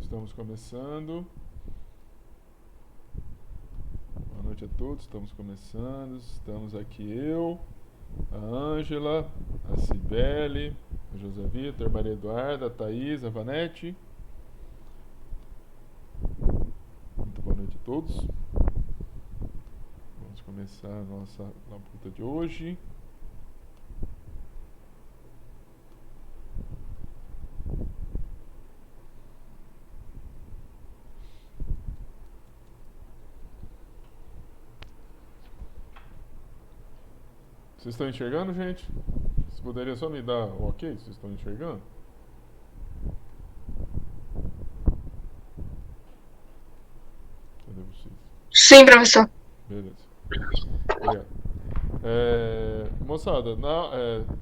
Estamos começando. Boa noite a todos. Estamos começando. Estamos aqui eu, a Ângela, a Cibele, o José Vitor, a Maria Eduarda, a Thaís, a Vanete. Muito boa noite a todos. Vamos começar a nossa labuta de hoje. Vocês estão enxergando, gente? Vocês poderiam só me dar o ok? Vocês estão enxergando? Cadê vocês? Sim, professor. Beleza. Obrigado. Moçada,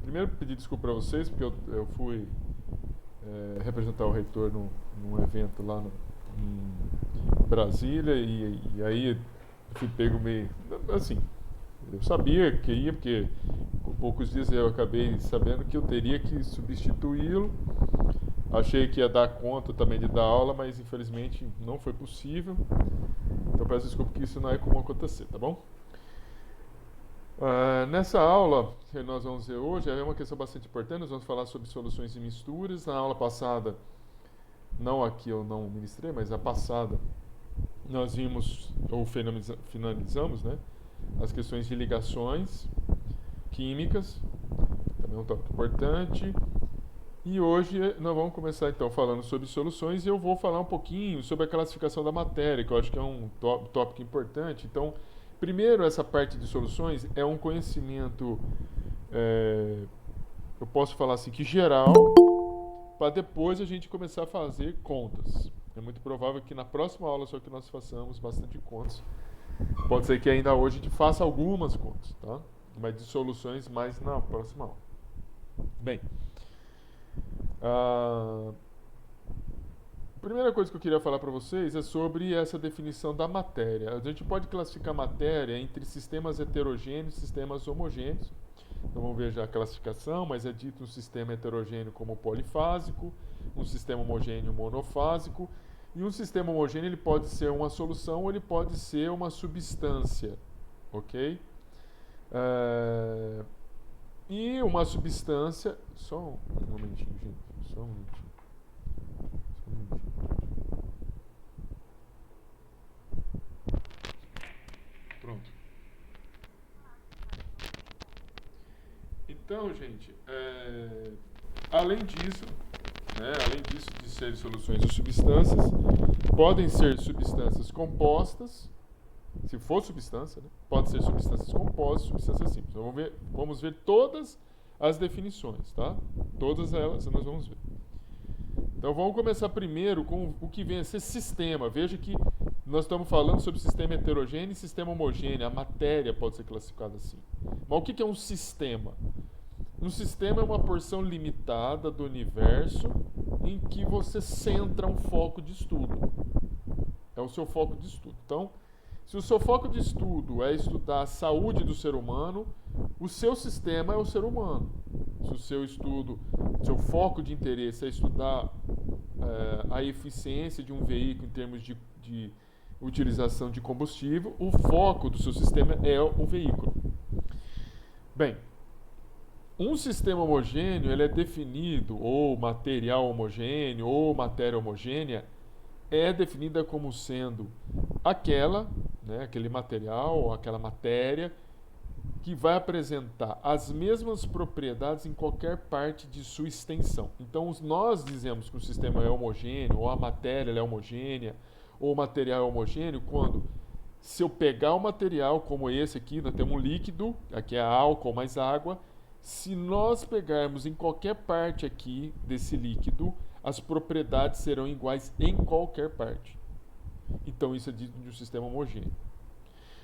primeiro pedir desculpa para vocês, porque eu fui representar o reitor num evento lá em Brasília e aí eu fui pego meio... Assim, eu sabia que ia, porque com poucos dias eu acabei sabendo que eu teria que substituí-lo. Achei que ia dar conta também de dar aula, mas infelizmente não foi possível. Então peço desculpa que isso não é comum acontecer, tá bom? Nessa aula que nós vamos ver hoje é uma questão bastante importante. Nós vamos falar sobre soluções e misturas. Na aula passada, não aqui eu não ministrei, mas a passada nós vimos ou finalizamos, né, as questões de ligações químicas, também é um tópico importante. E hoje nós vamos começar então falando sobre soluções e eu vou falar um pouquinho sobre a classificação da matéria, que eu acho que é um tópico importante. Então, primeiro, essa parte de soluções é um conhecimento, eu posso falar assim, que geral, para depois a gente começar a fazer contas. É muito provável que na próxima aula só que nós façamos bastante contas. Pode ser que ainda hoje a gente faça algumas contas, tá? Mas de soluções mais na próxima aula. Bem, a primeira coisa que eu queria falar para vocês é sobre essa definição da matéria. A gente pode classificar matéria entre sistemas heterogêneos e sistemas homogêneos. Então vamos ver já a classificação, mas é dito um sistema heterogêneo como polifásico, um sistema homogêneo monofásico, e um sistema homogêneo ele pode ser uma solução ou ele pode ser uma substância, ok? E uma substância... Só um momentinho, gente. Só um momentinho. Pronto. Então, gente, além disso de serem soluções ou substâncias, podem ser substâncias compostas, se for substância, né? Pode ser substâncias compostas, substâncias simples. Então, vamos ver todas as definições, tá? Todas elas nós vamos ver. Então vamos começar primeiro com o que vem a ser sistema. Veja que nós estamos falando sobre sistema heterogêneo e sistema homogêneo. A matéria pode ser classificada assim. Mas o que é um sistema? Um sistema é uma porção limitada do universo em que você centra um foco de estudo. É o seu foco de estudo. Então, se o seu foco de estudo é estudar a saúde do ser humano, o seu sistema é o ser humano. Se o seu foco de interesse é estudar a eficiência de um veículo em termos de utilização de combustível, o foco do seu sistema é o veículo. Bem, um sistema homogêneo ele é definido, ou material homogêneo, ou matéria homogênea, é definida como sendo aquele material ou aquela matéria que vai apresentar as mesmas propriedades em qualquer parte de sua extensão. Então, nós dizemos que o sistema é homogêneo, ou a matéria é homogênea, ou o material é homogêneo, quando, se eu pegar um material como esse aqui, nós temos um líquido, aqui é álcool mais água, se nós pegarmos em qualquer parte aqui desse líquido, as propriedades serão iguais em qualquer parte. Então, isso é dito de um sistema homogêneo.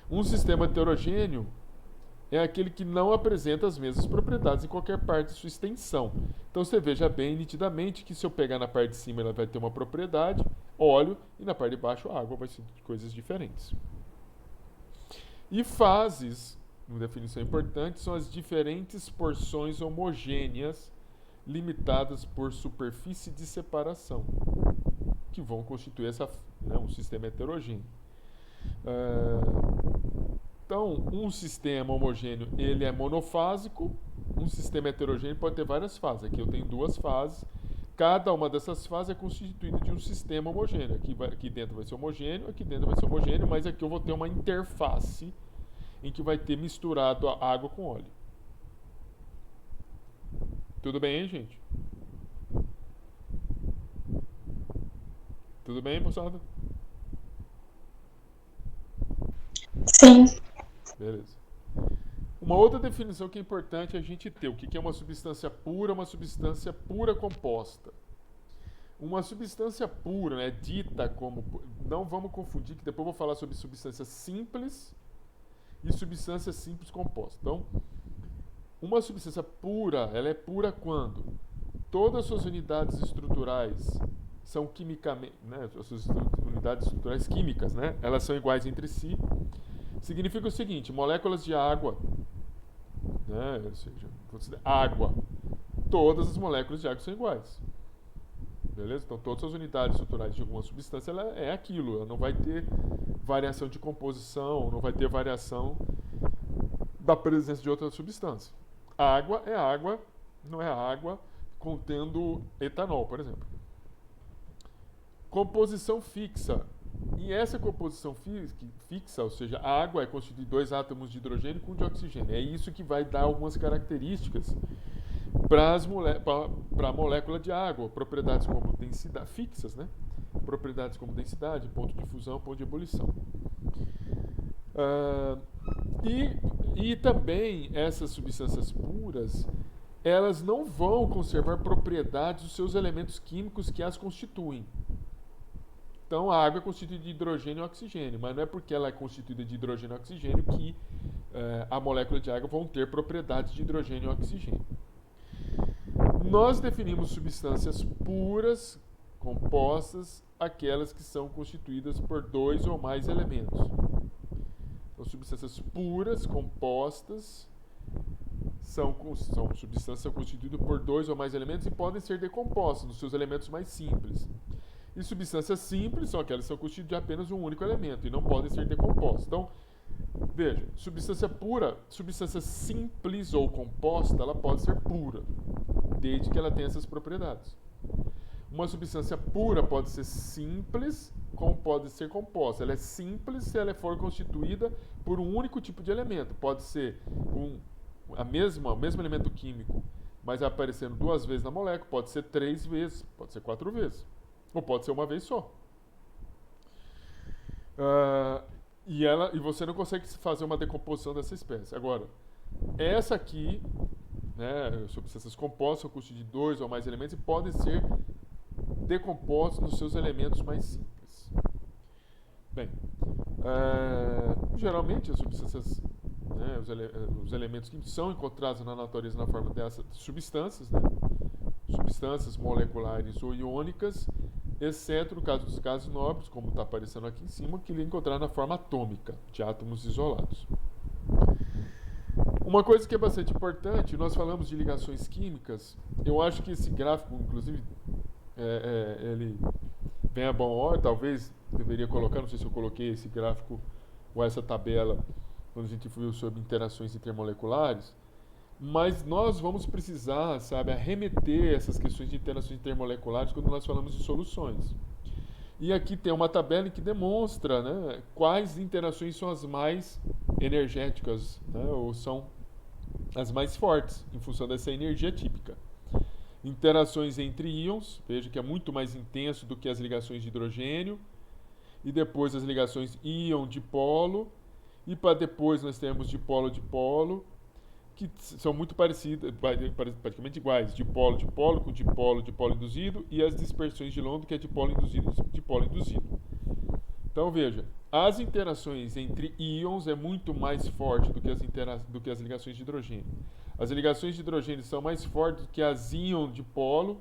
Um sistema heterogêneo é aquele que não apresenta as mesmas propriedades em qualquer parte de sua extensão. Então você veja bem nitidamente que se eu pegar na parte de cima ela vai ter uma propriedade, óleo, e na parte de baixo a água vai ser de coisas diferentes. E fases, uma definição importante, são as diferentes porções homogêneas limitadas por superfície de separação. que vão constituir um sistema heterogêneo. Então, um sistema homogêneo ele é monofásico, um sistema heterogêneo pode ter várias fases. Aqui eu tenho duas fases, cada uma dessas fases é constituída de um sistema homogêneo. Aqui dentro vai ser homogêneo, aqui dentro vai ser homogêneo, mas aqui eu vou ter uma interface em que vai ter misturado a água com óleo. Tudo bem, hein, gente? Tudo bem, moçada? Sim. Beleza. Uma outra definição que é importante é a gente ter o que é uma substância pura, uma substância pura composta. Uma substância pura, né, dita como... Não vamos confundir, que depois eu vou falar sobre substâncias simples e substâncias simples compostas. Então, uma substância pura, ela é pura quando todas as suas unidades estruturais são quimicamente, né, as suas unidades estruturais químicas, né, elas são iguais entre si. Significa o seguinte, moléculas de água, né, ou seja, água, todas as moléculas de água são iguais. Beleza? Então, todas as unidades estruturais de alguma substância ela é aquilo, ela não vai ter variação de composição, não vai ter variação da presença de outra substância. Água é água, não é água contendo etanol, por exemplo. Composição fixa. E essa composição fixa, ou seja, a água é constituída de 2 átomos de hidrogênio com um de oxigênio. É isso que vai dar algumas características para a molécula de água, propriedades como densidade, fixas, né? Propriedades como densidade, ponto de fusão, ponto de ebulição. E também essas substâncias puras, elas não vão conservar propriedades dos seus elementos químicos que as constituem. Então, a água é constituída de hidrogênio e oxigênio, mas não é porque ela é constituída de hidrogênio e oxigênio que a molécula de água vão ter propriedades de hidrogênio e oxigênio. Nós definimos substâncias puras, compostas, aquelas que são constituídas por 2 ou mais elementos. Então, substâncias puras, compostas, são substâncias constituídas por 2 ou mais elementos e podem ser decompostas nos seus elementos mais simples. E substâncias simples são aquelas que são constituídas de apenas um único elemento e não podem ser decompostas. Então, veja, substância pura, substância simples ou composta, ela pode ser pura, desde que ela tenha essas propriedades. Uma substância pura pode ser simples, como pode ser composta. Ela é simples se ela for constituída por um único tipo de elemento. Pode ser o mesmo elemento químico, mas aparecendo 2 vezes na molécula, pode ser 3 vezes, pode ser 4 vezes. Ou pode ser uma vez só. E você não consegue fazer uma decomposição dessa espécie. Agora, essa aqui, né, substâncias compostas, são constituídas de 2 ou mais elementos e podem ser decompostos nos seus elementos mais simples. Bem, geralmente as substâncias, né, os elementos que são encontrados na natureza na forma dessas substâncias, né, substâncias moleculares ou iônicas, exceto no caso dos gases nobres, como está aparecendo aqui em cima, que ele é encontrado na forma atômica, de átomos isolados. Uma coisa que é bastante importante, nós falamos de ligações químicas, eu acho que esse gráfico, inclusive, ele vem a bom hora, talvez deveria colocar, não sei se eu coloquei esse gráfico ou essa tabela quando a gente viu sobre interações intermoleculares, mas nós vamos precisar, arremeter essas questões de interações intermoleculares quando nós falamos de soluções. E aqui tem uma tabela que demonstra, né, quais interações são as mais energéticas, né, ou são as mais fortes, em função dessa energia típica. Interações entre íons, veja que é muito mais intenso do que as ligações de hidrogênio, e depois as ligações íon-dipolo, e para depois nós temos dipolo-dipolo, que são muito parecidas, praticamente iguais, dipolo-dipolo com dipolo-dipolo induzido, e as dispersões de Londres, que é dipolo induzido. Então veja, as interações entre íons é muito mais forte do que as ligações de hidrogênio. As ligações de hidrogênio são mais fortes do que as íon-dipolo,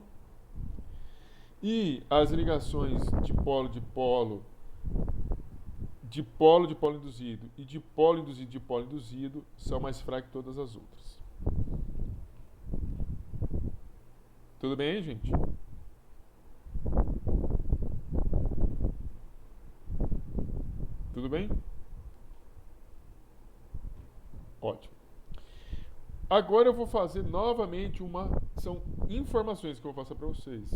e as ligações dipolo-dipolo, dipolo-dipolo induzido e dipolo induzido-dipolo induzido são mais fracas que todas as outras. Tudo bem, gente? bem? Ótimo. Agora eu vou fazer novamente são informações que eu vou passar para vocês.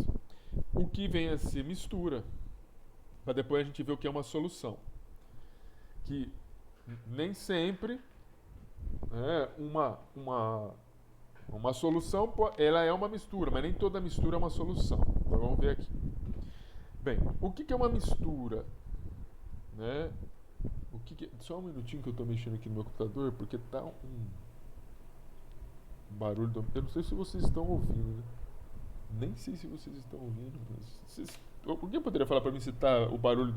O que vem a ser mistura, para depois a gente ver o que é uma solução. Que nem sempre, né, uma solução, ela é uma mistura, mas nem toda mistura é uma solução. Então vamos ver aqui. Bem, o que é uma mistura? Né? Só um minutinho que eu estou mexendo aqui no meu computador, porque tá um barulho. Eu não sei se vocês estão ouvindo, né? Nem sei se vocês estão ouvindo. Mas alguém poderia falar para mim se tá o barulho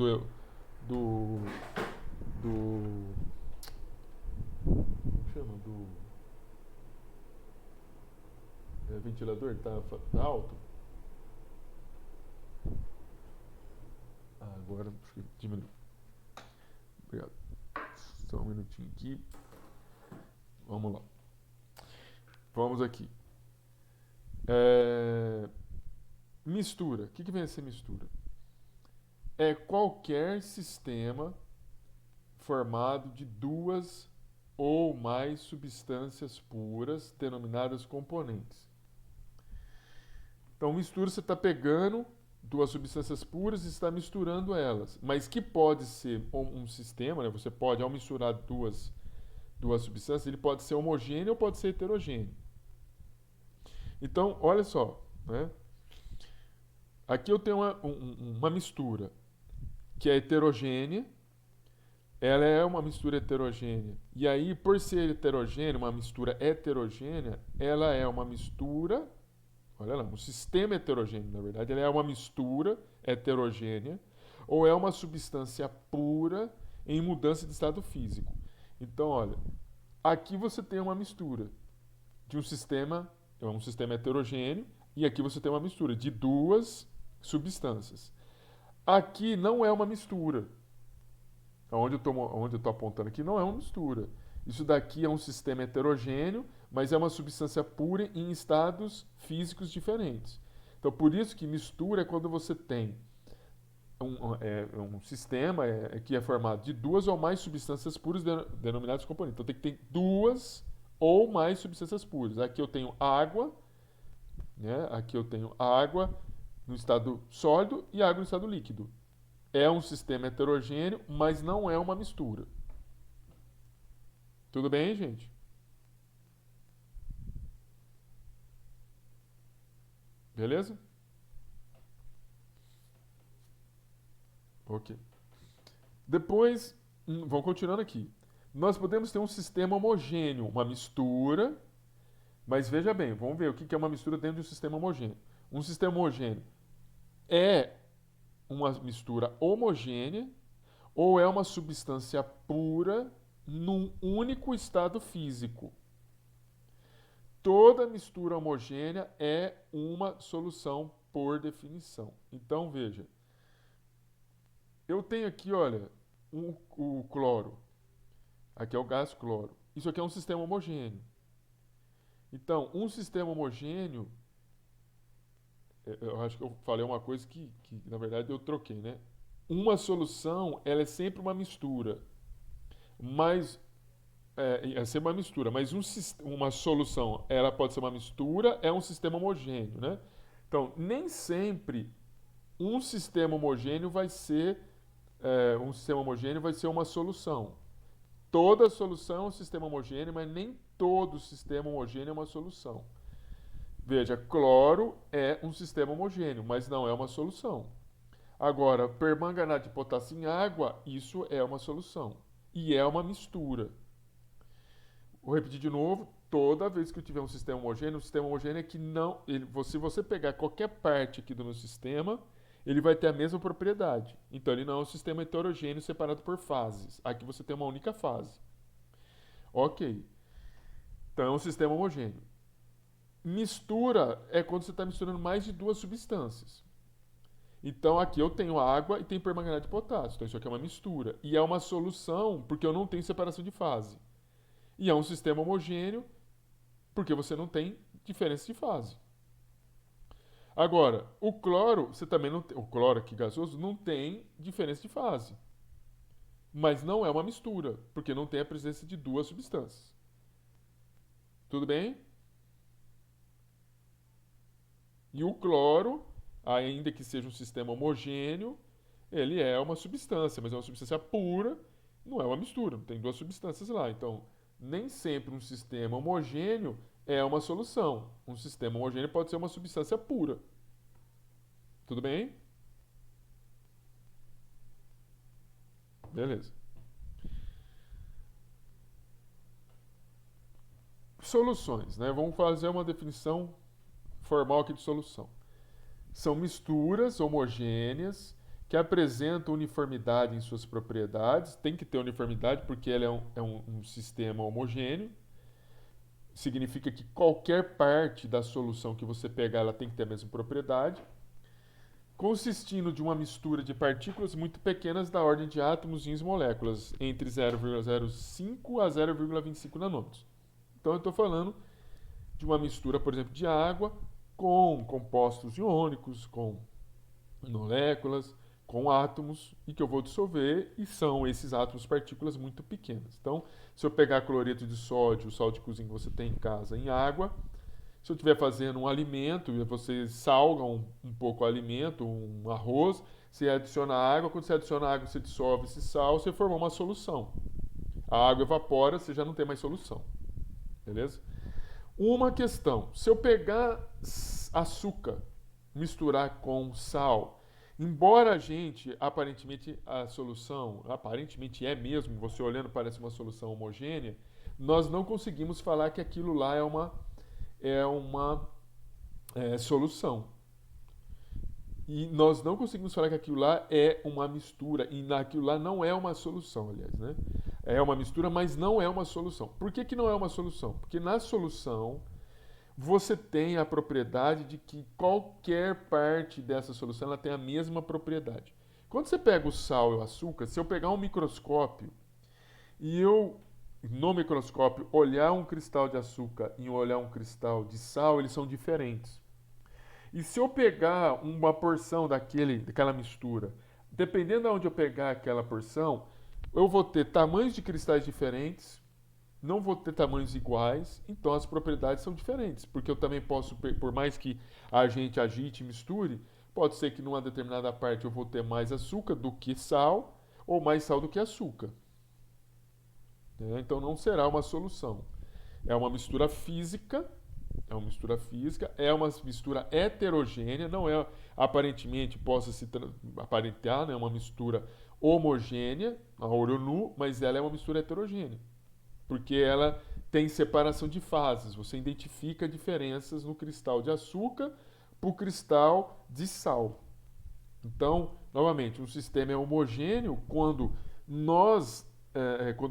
do como chama? Ventilador? Tá alto? Agora acho que diminuiu. Obrigado. Só um minutinho aqui. Vamos lá. Vamos aqui. Mistura. O que vem a ser mistura? É qualquer sistema formado de duas ou mais substâncias puras, denominadas componentes. Então, mistura, você está pegando duas substâncias puras e está misturando elas. Mas que pode ser um sistema, né? Você pode, ao misturar duas substâncias, ele pode ser homogêneo ou pode ser heterogêneo. Então, olha só, né? Aqui eu tenho uma mistura que é heterogênea. Ela é uma mistura heterogênea. E aí, por ser heterogênea, uma mistura heterogênea, ela é uma mistura, olha lá, um sistema heterogêneo, na verdade, ela é uma mistura heterogênea ou é uma substância pura em mudança de estado físico. Então, olha, aqui você tem uma mistura de um sistema heterogêneo, e aqui você tem uma mistura de duas substâncias. Aqui não é uma mistura. Onde eu estou apontando aqui não é uma mistura. Isso daqui é um sistema heterogêneo, mas é uma substância pura em estados físicos diferentes. Então, por isso que mistura é quando você tem um sistema que é formado de duas ou mais substâncias puras denominadas componentes. Então, tem que ter duas ou mais substâncias puras. Aqui eu tenho água, né? Aqui eu tenho água no estado sólido e água no estado líquido. É um sistema heterogêneo, mas não é uma mistura. Tudo bem, gente? Beleza? Ok. Depois, vamos continuando aqui. Nós podemos ter um sistema homogêneo, uma mistura, mas veja bem, vamos ver o que é uma mistura dentro de um sistema homogêneo. Um sistema homogêneo é uma mistura homogênea ou é uma substância pura num único estado físico. Toda mistura homogênea é uma solução por definição. Então, veja. Eu tenho aqui, olha, o cloro. Aqui é o gás cloro. Isso aqui é um sistema homogêneo. Então, um sistema homogêneo, eu acho que eu falei uma coisa que na verdade, eu troquei, né? Uma solução, ela é sempre uma mistura. Mas é sempre uma mistura, mas uma solução, ela pode ser uma mistura, é um sistema homogêneo, né? Então, nem sempre um sistema homogêneo vai ser uma solução. Toda solução é um sistema homogêneo, mas nem todo sistema homogêneo é uma solução. Veja, cloro é um sistema homogêneo, mas não é uma solução. Agora, permanganato de potássio em água, isso é uma solução. E é uma mistura. Vou repetir de novo, toda vez que eu tiver um sistema homogêneo é que não... se você pegar qualquer parte aqui do meu sistema, ele vai ter a mesma propriedade. Então, ele não é um sistema heterogêneo separado por fases. Aqui você tem uma única fase. Ok. Então, é um sistema homogêneo. Mistura é quando você está misturando mais de duas substâncias. Então, aqui eu tenho água e tenho permanganato de potássio. Então, isso aqui é uma mistura. E é uma solução porque eu não tenho separação de fase. E é um sistema homogêneo porque você não tem diferença de fase. Agora, o cloro, você também não tem, o cloro aqui gasoso não tem diferença de fase. mas não é uma mistura, porque não tem a presença de duas substâncias. Tudo bem? E o cloro, ainda que seja um sistema homogêneo, ele é uma substância, mas é uma substância pura, não é uma mistura, não tem duas substâncias lá. Então, nem sempre um sistema homogêneo é uma solução. Um sistema homogêneo pode ser uma substância pura. Tudo bem? Beleza. Soluções, né? Vamos fazer uma definição formal aqui de solução. São misturas homogêneas que apresentam uniformidade em suas propriedades. Tem que ter uniformidade porque ela é um sistema homogêneo. Significa que qualquer parte da solução que você pegar, ela tem que ter a mesma propriedade. Consistindo de uma mistura de partículas muito pequenas da ordem de átomos e moléculas, entre 0,05 a 0,25 nanômetros. Então eu estou falando de uma mistura, por exemplo, de água com compostos iônicos, com moléculas, com átomos, e que eu vou dissolver, e são esses átomos partículas muito pequenas. Então, se eu pegar cloreto de sódio, o sal de cozinha que você tem em casa, em água, se eu estiver fazendo um alimento, e você salga um pouco o alimento, um arroz, você adiciona água, quando você adiciona água, você dissolve esse sal, você formou uma solução. A água evapora, você já não tem mais solução. Beleza? Uma questão, se eu pegar açúcar, misturar com sal, embora a gente, aparentemente a solução, aparentemente é mesmo, você olhando parece uma solução homogênea, nós não conseguimos falar que aquilo lá é uma solução. E nós não conseguimos falar que aquilo lá é uma mistura, e aquilo lá não é uma solução, aliás, né? É uma mistura, mas não é uma solução. Por que não é uma solução? Porque na solução você tem a propriedade de que qualquer parte dessa solução ela tem a mesma propriedade. Quando você pega o sal e o açúcar, se eu pegar um microscópio e eu, no microscópio, olhar um cristal de açúcar e olhar um cristal de sal, eles são diferentes. E se eu pegar uma porção daquela mistura, dependendo de onde eu pegar aquela porção, eu vou ter tamanhos de cristais diferentes, não vou ter tamanhos iguais, então as propriedades são diferentes, porque eu também posso, por mais que a gente agite e misture, pode ser que numa determinada parte eu vou ter mais açúcar do que sal, ou mais sal do que açúcar. Então não será uma solução. É uma mistura física, é uma mistura heterogênea, não é aparentemente possa se aparentar, né, uma mistura homogênea, a olho nu, mas ela é uma mistura heterogênea, porque ela tem separação de fases. Você identifica diferenças no cristal de açúcar para o cristal de sal. Então, novamente, um sistema é homogêneo quando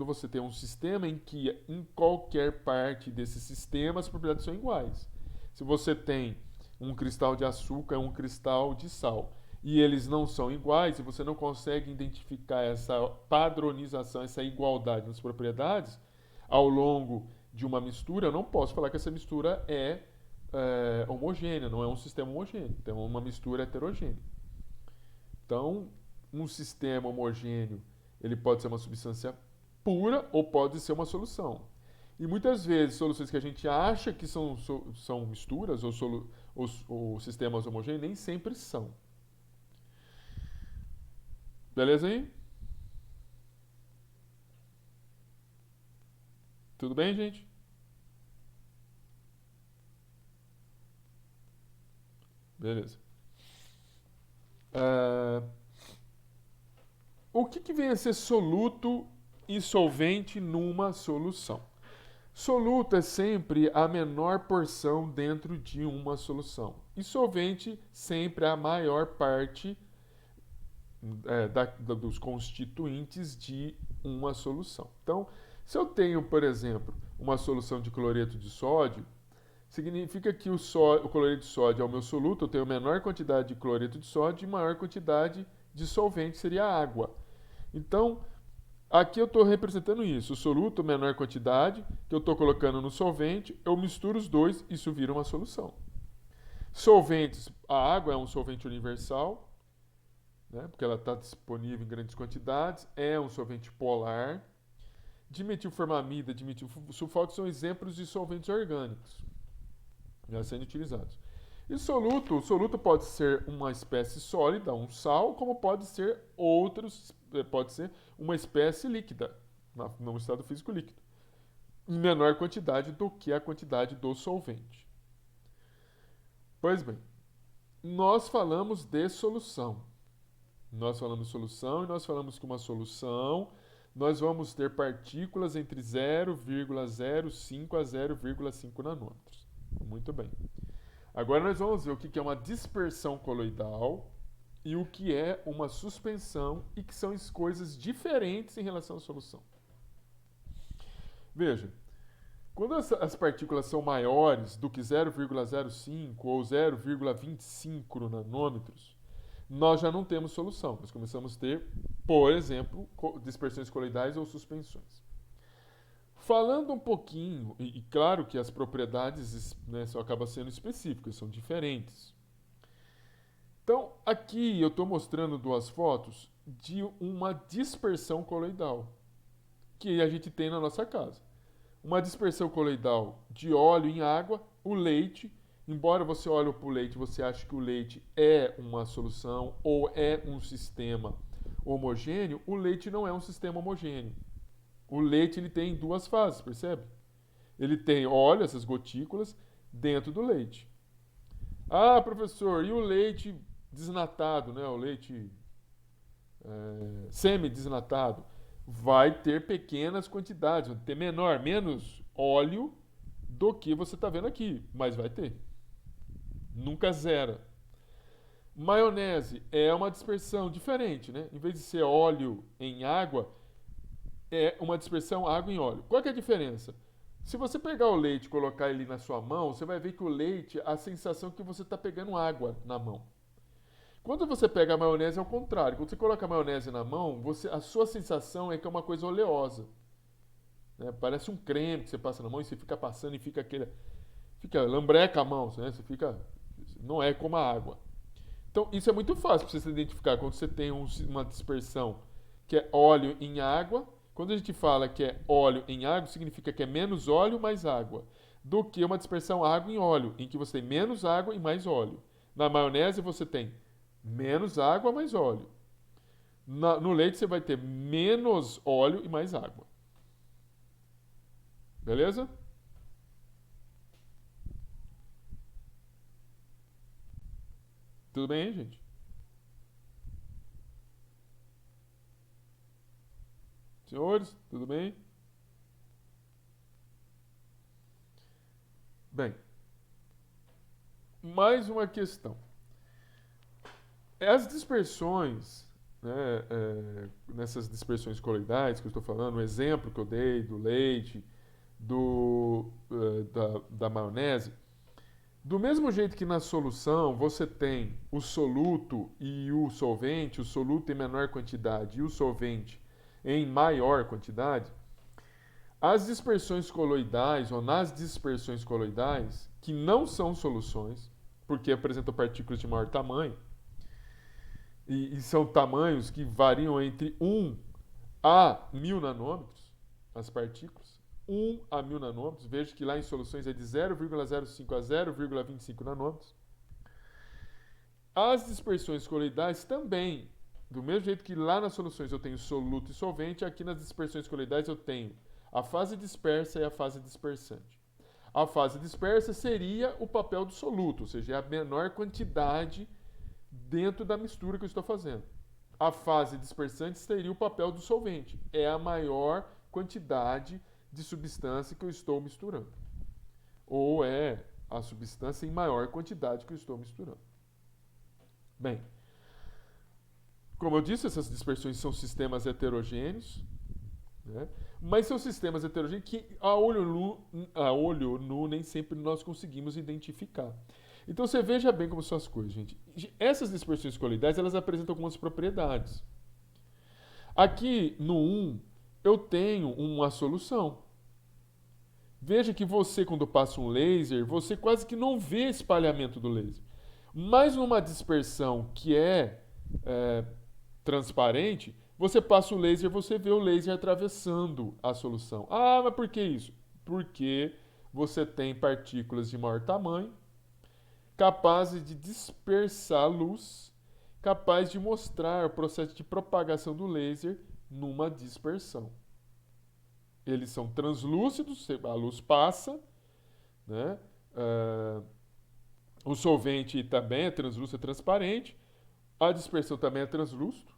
você tem um sistema em que em qualquer parte desse sistema as propriedades são iguais. Se você tem um cristal de açúcar e um cristal de sal e eles não são iguais e você não consegue identificar essa padronização, essa igualdade nas propriedades ao longo de uma mistura, eu não posso falar que essa mistura é homogênea, não é um sistema homogêneo, então é uma mistura heterogênea. Então, um sistema homogêneo ele pode ser uma substância pura ou pode ser uma solução. E muitas vezes soluções que a gente acha que são misturas ou sistemas homogêneos nem sempre são. Beleza aí? Tudo bem, gente? Beleza. O que vem a ser soluto e solvente numa solução? Soluto é sempre a menor porção dentro de uma solução. E solvente sempre a maior parte dos constituintes de uma solução. Então, se eu tenho, por exemplo, uma solução de cloreto de sódio, significa que o cloreto de sódio é o meu soluto, eu tenho menor quantidade de cloreto de sódio e maior quantidade de solvente, seria a água. Então, aqui eu estou representando isso, o soluto, menor quantidade, que eu estou colocando no solvente, eu misturo os dois, isso vira uma solução. Solventes, a água é um solvente universal, né? Porque ela está disponível em grandes quantidades, é um solvente polar. Dimetilformamida, dimetilsulfato são exemplos de solventes orgânicos já sendo utilizados. E o soluto pode ser uma espécie sólida, um sal, como pode ser pode ser uma espécie líquida, no estado físico líquido, em menor quantidade do que a quantidade do solvente. Pois bem, nós falamos de solução. Nós falamos de solução e nós falamos que uma solução nós vamos ter partículas entre 0,05 a 0,5 nanômetros. Muito bem. Agora nós vamos ver o que é uma dispersão coloidal e o que é uma suspensão e que são coisas diferentes em relação à solução. Veja, quando as partículas são maiores do que 0,05 ou 0,25 nanômetros, nós já não temos solução. Nós começamos a ter, por exemplo, dispersões coloidais ou suspensões. Falando um pouquinho, e claro que as propriedades, né, só acabam sendo específicas, são diferentes. Então, aqui eu estou mostrando duas fotos de uma dispersão coloidal que a gente tem na nossa casa. Uma dispersão coloidal de óleo em água, o leite. Embora você olhe para o leite e você ache que o leite é uma solução ou é um sistema homogêneo, o leite não é um sistema homogêneo. O leite ele tem duas fases, percebe? Ele tem óleo, essas gotículas, dentro do leite. Ah, professor, e o leite desnatado, né? O leite semi-desnatado? Vai ter pequenas quantidades, vai ter menos óleo do que você está vendo aqui, mas vai ter. Nunca zera. Maionese é uma dispersão diferente, né? Em vez de ser óleo em água, é uma dispersão água em óleo. Qual que é a diferença? Se você pegar o leite e colocar ele na sua mão, você vai ver que o leite, a sensação é que você está pegando água na mão. Quando você pega a maionese, é o contrário. Quando você coloca a maionese na mão, a sua sensação é que é uma coisa oleosa. Né? Parece um creme que você passa na mão e você fica passando e fica lambreca a mão, né? Você fica... Não é como a água. Então, isso é muito fácil para você se identificar. Quando você tem uma dispersão que é óleo em água, quando a gente fala que é óleo em água, significa que é menos óleo mais água, do que uma dispersão água em óleo, em que você tem menos água e mais óleo. Na maionese, você tem menos água mais óleo. No leite, você vai ter menos óleo e mais água. Beleza? Tudo bem, gente? Senhores, tudo bem? Bem, mais uma questão. As dispersões, né, nessas dispersões coloidais que eu estou falando, o exemplo que eu dei do leite, da maionese, do mesmo jeito que na solução você tem o soluto e o solvente, o soluto em menor quantidade e o solvente em maior quantidade, as dispersões coloidais ou nas dispersões coloidais, que não são soluções, porque apresentam partículas de maior tamanho, e são tamanhos que variam entre 1 a 1000 nanômetros, as partículas, 1 a 1000 nanômetros, veja que lá em soluções é de 0,05 a 0,25 nanômetros. As dispersões coloidais também, do mesmo jeito que lá nas soluções eu tenho soluto e solvente, aqui nas dispersões coloidais eu tenho a fase dispersa e a fase dispersante. A fase dispersa seria o papel do soluto, ou seja, é a menor quantidade dentro da mistura que eu estou fazendo. A fase dispersante seria o papel do solvente, é a maior quantidade de substância que eu estou misturando. Ou é a substância em maior quantidade que eu estou misturando. Bem, como eu disse, essas dispersões são sistemas heterogêneos, né? Mas são sistemas heterogêneos que a olho nu nem sempre nós conseguimos identificar. Então você veja bem como são as coisas, gente. Essas dispersões coloidais, elas apresentam algumas propriedades. Aqui no 1, eu tenho uma solução. Veja que você, quando passa um laser, você quase que não vê espalhamento do laser. Mas numa dispersão que é transparente, você passa o laser, você vê o laser atravessando a solução. Ah, mas por que isso? Porque você tem partículas de maior tamanho, capazes de dispersar a luz, capaz de mostrar o processo de propagação do laser numa dispersão. Eles são translúcidos, a luz passa, né? O solvente também é translúcido, é transparente. A dispersão também é translúcido.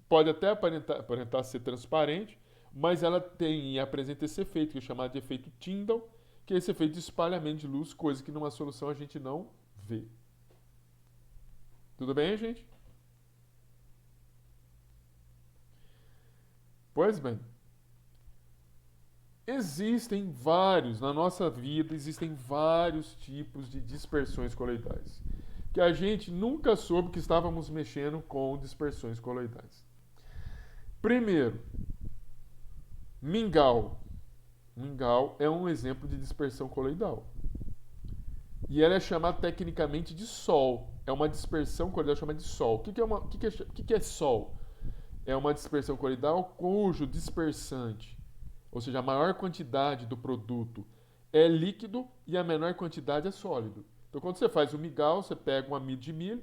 Pode até aparentar ser transparente, mas ela tem e apresenta esse efeito, que é chamado de efeito Tyndall, que é esse efeito de espalhamento de luz, coisa que numa solução a gente não vê. Tudo bem, gente? Pois bem. Na nossa vida, existem vários tipos de dispersões coloidais, que a gente nunca soube que estávamos mexendo com dispersões coloidais. Primeiro, mingau. Mingau é um exemplo de dispersão coloidal. E ela é chamada tecnicamente de sol. É uma dispersão coloidal chamada de sol. O que é sol? É uma dispersão coloidal cujo dispersante, ou seja, a maior quantidade do produto é líquido e a menor quantidade é sólido. Então, quando você faz o mingau, você pega um amido de milho,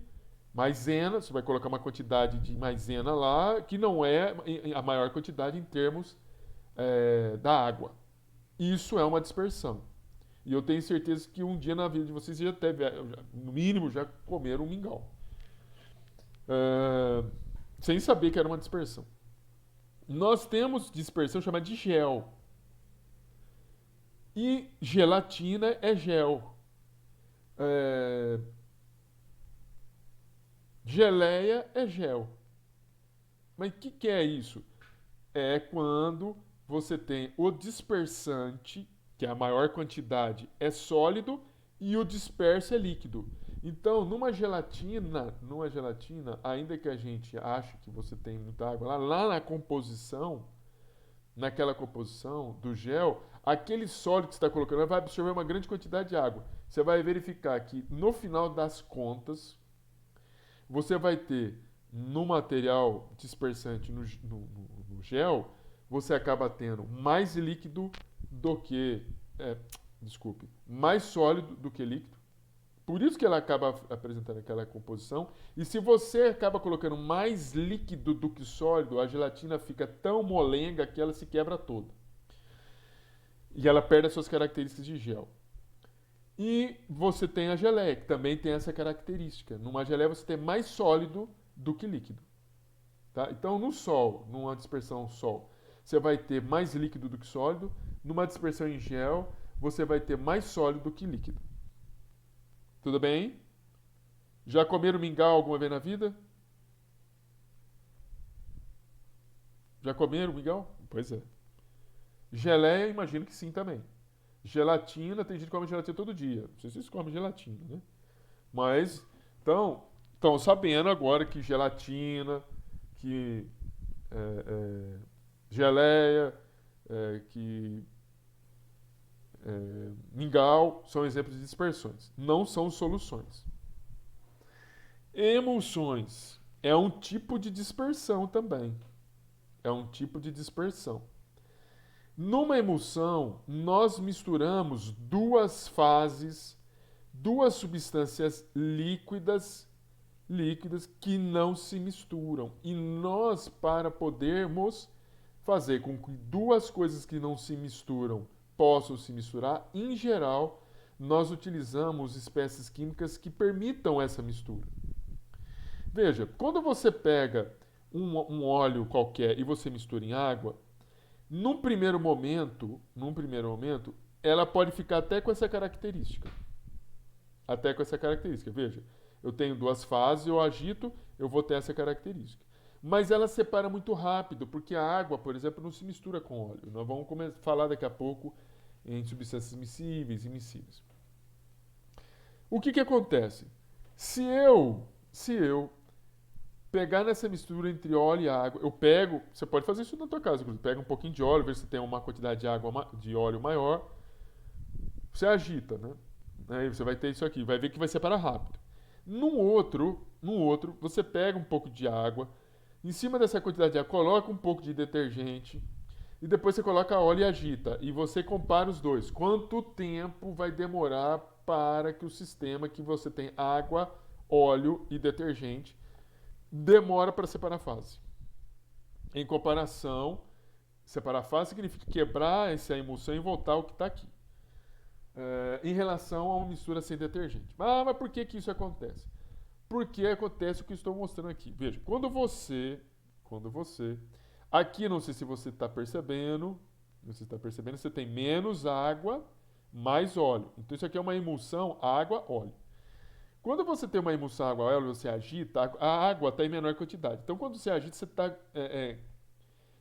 maisena, você vai colocar uma quantidade de maisena lá, que não é a maior quantidade em termos da água. Isso é uma dispersão. E eu tenho certeza que um dia na vida de vocês já teve, no mínimo, já comeram um mingau. Sem saber que era uma dispersão. Nós temos dispersão chamada de gel. E gelatina é gel. Geleia é gel. Mas o que é isso? É quando você tem o dispersante, que é a maior quantidade, é sólido, e o disperso é líquido. Então, numa gelatina, ainda que a gente ache que você tem muita água, lá na composição, naquela composição do gel, aquele sólido que você está colocando vai absorver uma grande quantidade de água. Você vai verificar que, no final das contas, você vai ter no material dispersante, no gel, você acaba tendo mais líquido do que. Mais sólido do que líquido. Por isso que ela acaba apresentando aquela composição. E se você acaba colocando mais líquido do que sólido, a gelatina fica tão molenga que ela se quebra toda. E ela perde as suas características de gel. E você tem a geleia, que também tem essa característica. Numa geleia você tem mais sólido do que líquido. Tá? Então, no sol, numa dispersão sol, você vai ter mais líquido do que sólido. Numa dispersão em gel, você vai ter mais sólido do que líquido. Tudo bem? Já comeram mingau alguma vez na vida? Já comeram mingau? Pois é. Geleia, imagino que sim também. Gelatina, tem gente que come gelatina todo dia. Não sei se vocês comem gelatina, né? Mas, estão sabendo agora que gelatina, que geleia, que mingau são exemplos de dispersões. Não são soluções. Emulsões é um tipo de dispersão também. É um tipo de dispersão. Numa emulsão, nós misturamos duas fases, duas substâncias líquidas que não se misturam. E nós, para podermos fazer com que duas coisas que não se misturam possam se misturar, em geral, nós utilizamos espécies químicas que permitam essa mistura. Veja, quando você pega um óleo qualquer e você mistura em água, num primeiro momento, ela pode ficar até com essa característica. Veja, eu tenho duas fases, eu agito, eu vou ter essa característica. Mas ela separa muito rápido, porque a água, por exemplo, não se mistura com óleo. Nós vamos falar daqui a pouco em substâncias miscíveis e immiscíveis. O que acontece? Se eu pegar nessa mistura entre óleo e água, você pode fazer isso na tua casa, inclusive, pega um pouquinho de óleo, vê se tem uma quantidade de óleo maior, você agita, né? Aí você vai ter isso aqui, vai ver que vai separar rápido. Num outro no outro, você pega um pouco de água, em cima dessa quantidade de água, coloca um pouco de detergente, e depois você coloca óleo e agita. E você compara os dois. Quanto tempo vai demorar para que o sistema que você tem água, óleo e detergente demora para separar a fase? Em comparação, separar a fase significa quebrar essa emulsão e voltar ao que está aqui. Em relação a uma mistura sem detergente. Mas por que isso acontece? Porque acontece o que eu estou mostrando aqui. Veja, quando você, aqui não sei se você está percebendo, você tem menos água, mais óleo. Então isso aqui é uma emulsão água-óleo. Quando você tem uma emulsão água-óleo, você agita, a água está em menor quantidade. Então quando você agita, você está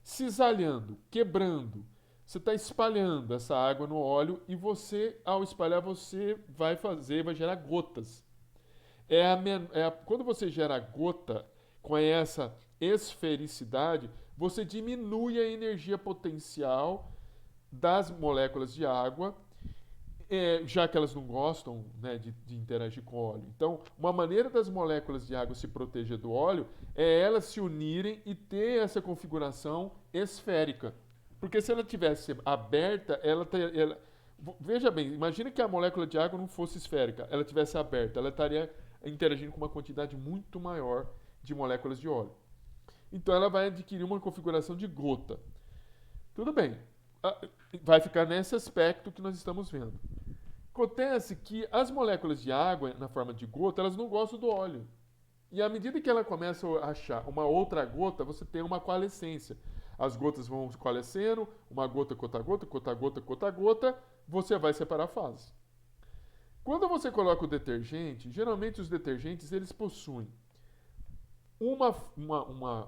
cisalhando, quebrando. Você está espalhando essa água no óleo e você, ao espalhar, você vai gerar gotas. Quando você gera gota com essa esfericidade, você diminui a energia potencial das moléculas de água, já que elas não gostam, né, de interagir com óleo. Então, uma maneira das moléculas de água se proteger do óleo é elas se unirem e ter essa configuração esférica. Porque se ela tivesse aberta, veja bem, imagine que a molécula de água não fosse esférica, ela tivesse aberta, ela estaria interagindo com uma quantidade muito maior de moléculas de óleo. Então ela vai adquirir uma configuração de gota. Tudo bem, vai ficar nesse aspecto que nós estamos vendo. Acontece que as moléculas de água, na forma de gota, elas não gostam do óleo. E à medida que ela começa a achar uma outra gota, você tem uma coalescência. As gotas vão coalescendo, uma gota, gota, gota, gota, gota, gota, gota, você vai separar a fase. Quando você coloca o detergente, geralmente os detergentes eles possuem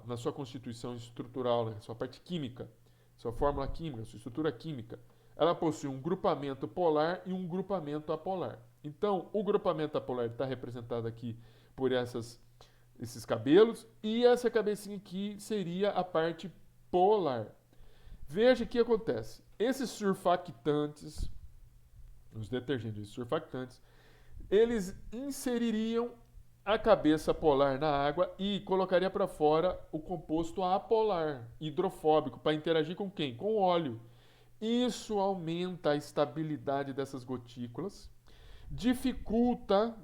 na sua constituição estrutural, na sua parte química, sua fórmula química, sua estrutura química, ela possui um grupamento polar e um grupamento apolar. Então, o grupamento apolar está representado aqui por esses cabelos e essa cabecinha aqui seria a parte polar. Veja o que acontece. Esses surfactantes, os detergentes surfactantes, eles inseririam a cabeça polar na água e colocaria para fora o composto apolar, hidrofóbico, para interagir com quem? Com o óleo. Isso aumenta a estabilidade dessas gotículas, dificulta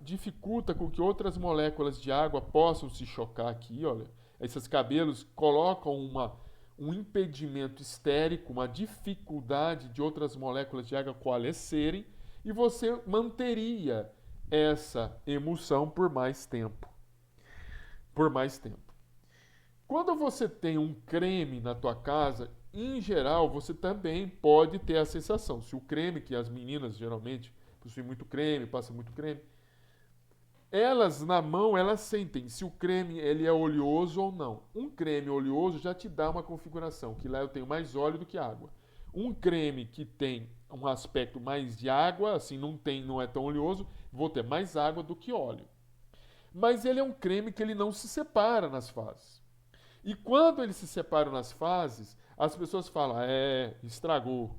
com que outras moléculas de água possam se chocar aqui, olha. Esses cabelos colocam um impedimento estérico, uma dificuldade de outras moléculas de água coalescerem e você manteria essa emulsão por mais tempo. Quando você tem um creme na tua casa, em geral, você também pode ter a sensação. Se o creme, que as meninas geralmente possuem muito creme, passam muito creme, elas na mão, elas sentem se o creme ele é oleoso ou não. Um creme oleoso já te dá uma configuração, que lá eu tenho mais óleo do que água. Um creme que tem um aspecto mais de água, assim, não é tão oleoso, vou ter mais água do que óleo. Mas ele é um creme que ele não se separa nas fases. E quando ele se separa nas fases, as pessoas falam, estragou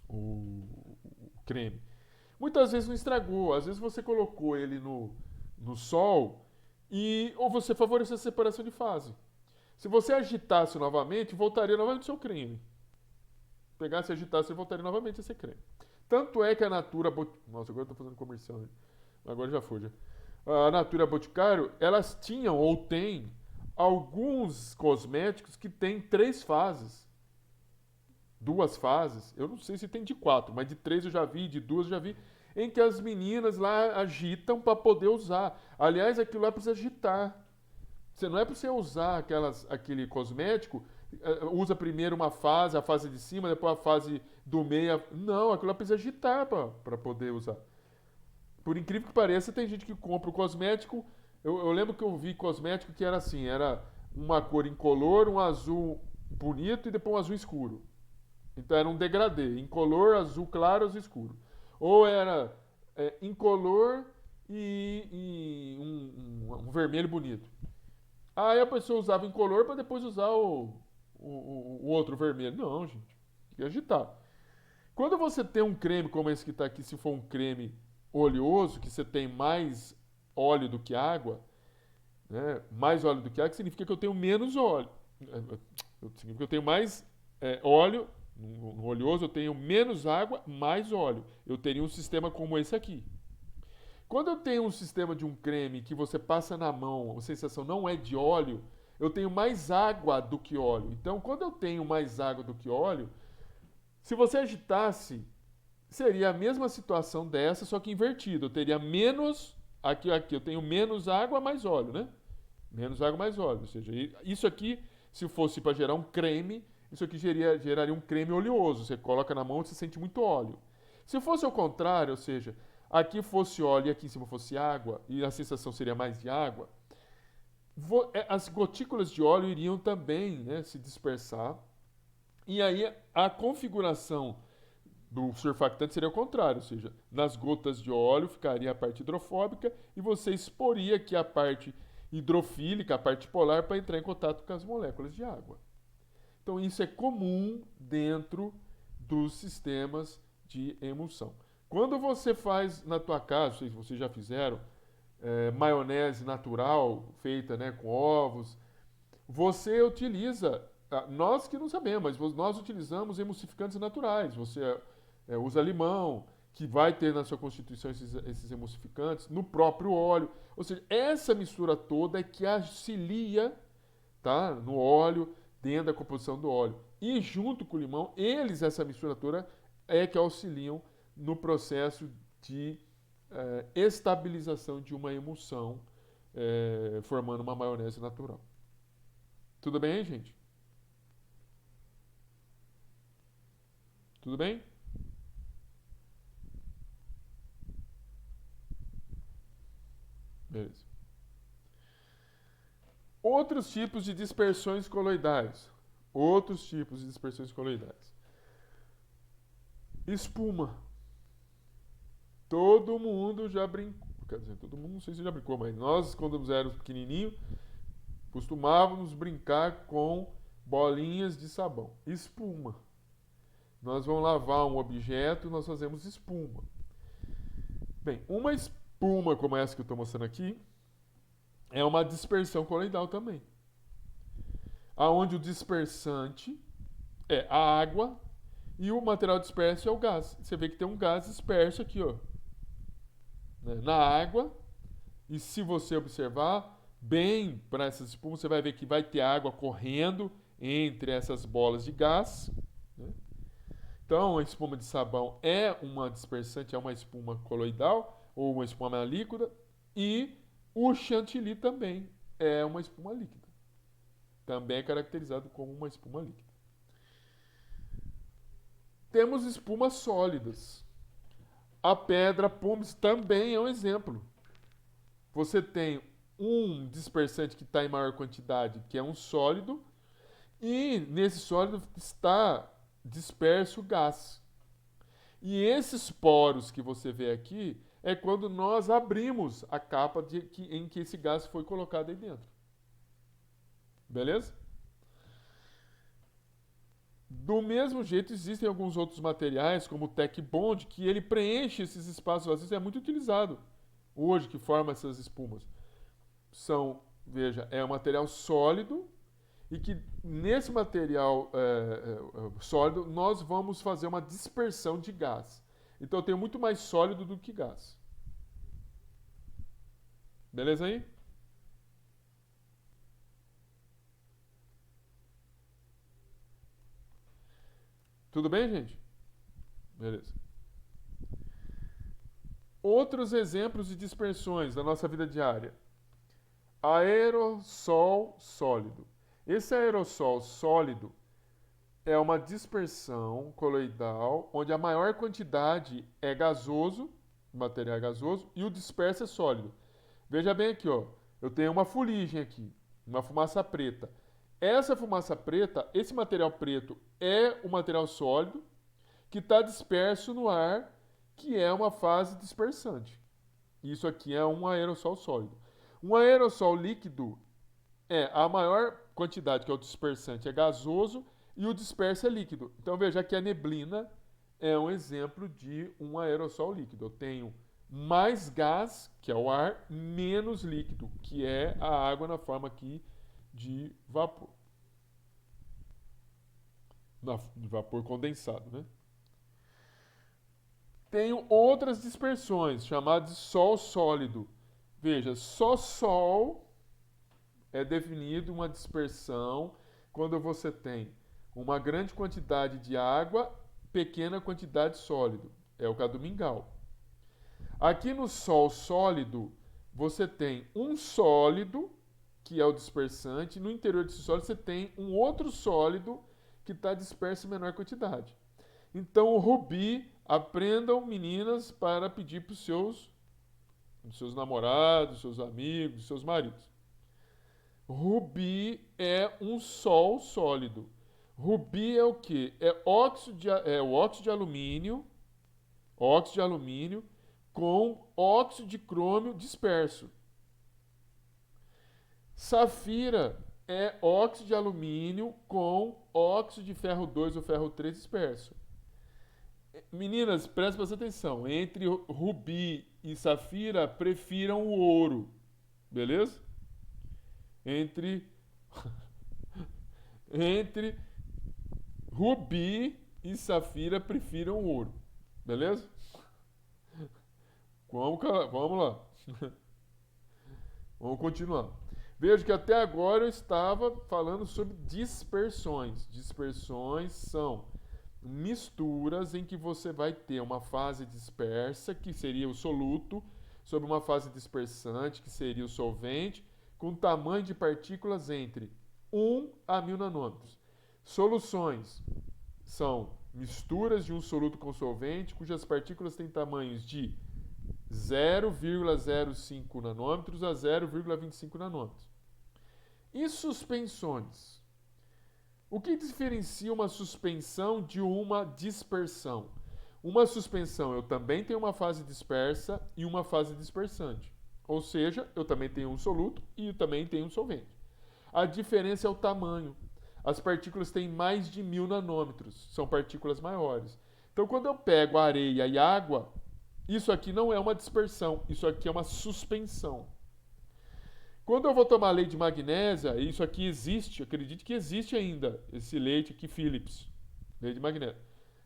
o creme. Muitas vezes não estragou, às vezes você colocou ele no sol ou você favoreceu a separação de fase. Se você agitasse novamente, voltaria novamente ao seu creme. Pegasse e agitasse, voltaria novamente a ser creme. Tanto é que a Natura... Nossa, agora eu estou fazendo comercial. Né? Agora já foi. Já. A Natura Boticário, elas tinham ou têm alguns cosméticos que têm 3 fases. 2 fases. Eu não sei se tem de 4, mas de 3 eu já vi, de 2 eu já vi. Em que as meninas lá agitam para poder usar. Aliás, aquilo lá precisa agitar. Não é para você usar aquele cosmético, usa primeiro uma fase, a fase de cima, depois a fase do meio. Não, aquilo lá precisa agitar para poder usar. Por incrível que pareça, tem gente que compra o cosmético. Eu lembro que eu vi cosmético que era assim, era uma cor incolor, um azul bonito e depois um azul escuro. Então era um degradê, incolor, azul claro, azul escuro. Ou era incolor e um vermelho bonito. Aí a pessoa usava incolor para depois usar o outro vermelho. Não, gente. Tem que agitar. Quando você tem um creme como esse que está aqui, se for um creme oleoso, que você tem mais óleo do que água, né? Mais óleo do que água significa que eu tenho menos óleo. Significa que eu tenho mais óleo, no oleoso eu tenho menos água, mais óleo. Eu teria um sistema como esse aqui. Quando eu tenho um sistema de um creme que você passa na mão, a sensação não é de óleo, eu tenho mais água do que óleo. Então, quando eu tenho mais água do que óleo, se você agitasse, seria a mesma situação dessa, só que invertido. Eu teria menos, aqui eu tenho menos água, mais óleo, né? Menos água, mais óleo. Ou seja, isso aqui, se fosse para gerar um creme, isso aqui geraria um creme oleoso. Você coloca na mão e você sente muito óleo. Se fosse ao contrário, ou seja, aqui fosse óleo e aqui em cima fosse água, e a sensação seria mais de água, as gotículas de óleo iriam também, né, se dispersar. E aí a configuração do surfactante seria o contrário, ou seja, nas gotas de óleo ficaria a parte hidrofóbica e você exporia aqui a parte hidrofílica, a parte polar, para entrar em contato com as moléculas de água. Então isso é comum dentro dos sistemas de emulsão. Quando você faz na tua casa, não sei se vocês já fizeram, maionese natural feita, né, com ovos, você utiliza, nós que não sabemos, mas nós utilizamos emulsificantes naturais. Você usa limão, que vai ter na sua constituição esses emulsificantes, no próprio óleo. Ou seja, essa mistura toda é que auxilia, tá, no óleo, dentro da composição do óleo. E junto com o limão, essa mistura toda é que auxiliam no processo de estabilização de uma emulsão, formando uma maionese natural. Tudo bem, gente? Tudo bem? Beleza. Outros tipos de dispersões coloidais. Outros tipos de dispersões coloidais. Espuma. Todo mundo já brincou. Quer dizer, todo mundo não sei se já brincou, mas nós, quando éramos pequenininhos, costumávamos brincar com bolinhas de sabão. Espuma. Nós vamos lavar um objeto, nós fazemos espuma. Bem, uma espuma como essa que eu estou mostrando aqui é uma dispersão coloidal também. Aonde o dispersante é a água e o material disperso é o gás. Você vê que tem um gás disperso aqui, ó, na água. E se você observar bem para essas espumas, você vai ver que vai ter água correndo entre essas bolas de gás, né? Então, a espuma de sabão é uma dispersante, é uma espuma coloidal ou uma espuma líquida. E o chantilly também é uma espuma líquida. Também é caracterizado como uma espuma líquida. Temos espumas sólidas. A pedra pumice também é um exemplo. Você tem um dispersante que está em maior quantidade, que é um sólido, e nesse sólido está disperso o gás. E esses poros que você vê aqui é quando nós abrimos a capa em que esse gás foi colocado aí dentro. Beleza? Do mesmo jeito, existem alguns outros materiais, como o Tec Bond, que ele preenche esses espaços vazios, é muito utilizado hoje, que forma essas espumas. Veja, é um material sólido, e que nesse material sólido nós vamos fazer uma dispersão de gás. Então eu tenho muito mais sólido do que gás. Beleza aí? Tudo bem, gente? Beleza. Outros exemplos de dispersões da nossa vida diária. Aerossol sólido. Esse aerossol sólido é uma dispersão coloidal onde a maior quantidade é gasoso, material gasoso, e o disperso é sólido. Veja bem aqui, ó, eu tenho uma fuligem aqui, uma fumaça preta. Essa fumaça preta, esse material preto é o material sólido que está disperso no ar, que é uma fase dispersante. Isso aqui é um aerossol sólido. Um aerossol líquido a maior quantidade, que é o dispersante, é gasoso e o disperso é líquido. Então veja que a neblina é um exemplo de um aerossol líquido. Eu tenho mais gás, que é o ar, menos líquido, que é a água na forma aqui de vapor. De vapor condensado, né? Tenho outras dispersões, chamadas de sol sólido. Veja, só sol é definido uma dispersão quando você tem uma grande quantidade de água, pequena quantidade de sólido. É o caso do mingau. Aqui no sol sólido, você tem um sólido, que é o dispersante, e no interior desse sólido você tem um outro sólido que está disperso em menor quantidade. Então, o Rubi, aprendam, meninas, para pedir para os seus namorados, seus amigos, seus maridos. Rubi é um sol sólido. Rubi é o quê? É o óxido de alumínio com óxido de crômio disperso. Safira é óxido de alumínio com óxido de ferro 2 ou ferro 3 disperso. Meninas, prestem atenção. Entre rubi e safira, prefiram o ouro. Beleza? Entre rubi e safira, prefiram o ouro. Beleza? Vamos lá. Vamos continuar. Veja que até agora eu estava falando sobre dispersões. Dispersões são misturas em que você vai ter uma fase dispersa, que seria o soluto, sobre uma fase dispersante, que seria o solvente, com tamanho de partículas entre 1 a 1000 nanômetros. Soluções são misturas de um soluto com solvente, cujas partículas têm tamanhos de 0,05 nanômetros a 0,25 nanômetros. E suspensões? O que diferencia uma suspensão de uma dispersão? Uma suspensão, eu também tenho uma fase dispersa e uma fase dispersante. Ou seja, eu também tenho um soluto e eu também tenho um solvente. A diferença é o tamanho. As partículas têm mais de 1000 nanômetros, são partículas maiores. Então, quando eu pego areia e água, isso aqui não é uma dispersão, isso aqui é uma suspensão. Quando eu vou tomar leite de magnésia, isso aqui existe, acredite que existe ainda, esse leite aqui Philips, leite de magnésia.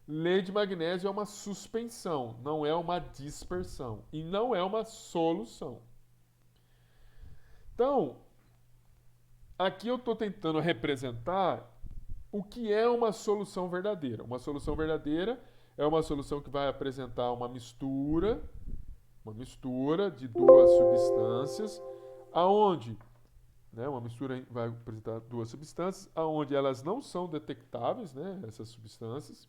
Leite de magnésio é uma suspensão, não é uma dispersão e não é uma solução. Então, aqui eu estou tentando representar o que é uma solução verdadeira. Uma solução verdadeira é uma solução que vai apresentar uma mistura de duas substâncias, aonde, né, uma mistura vai apresentar duas substâncias, aonde elas não são detectáveis, né, essas substâncias,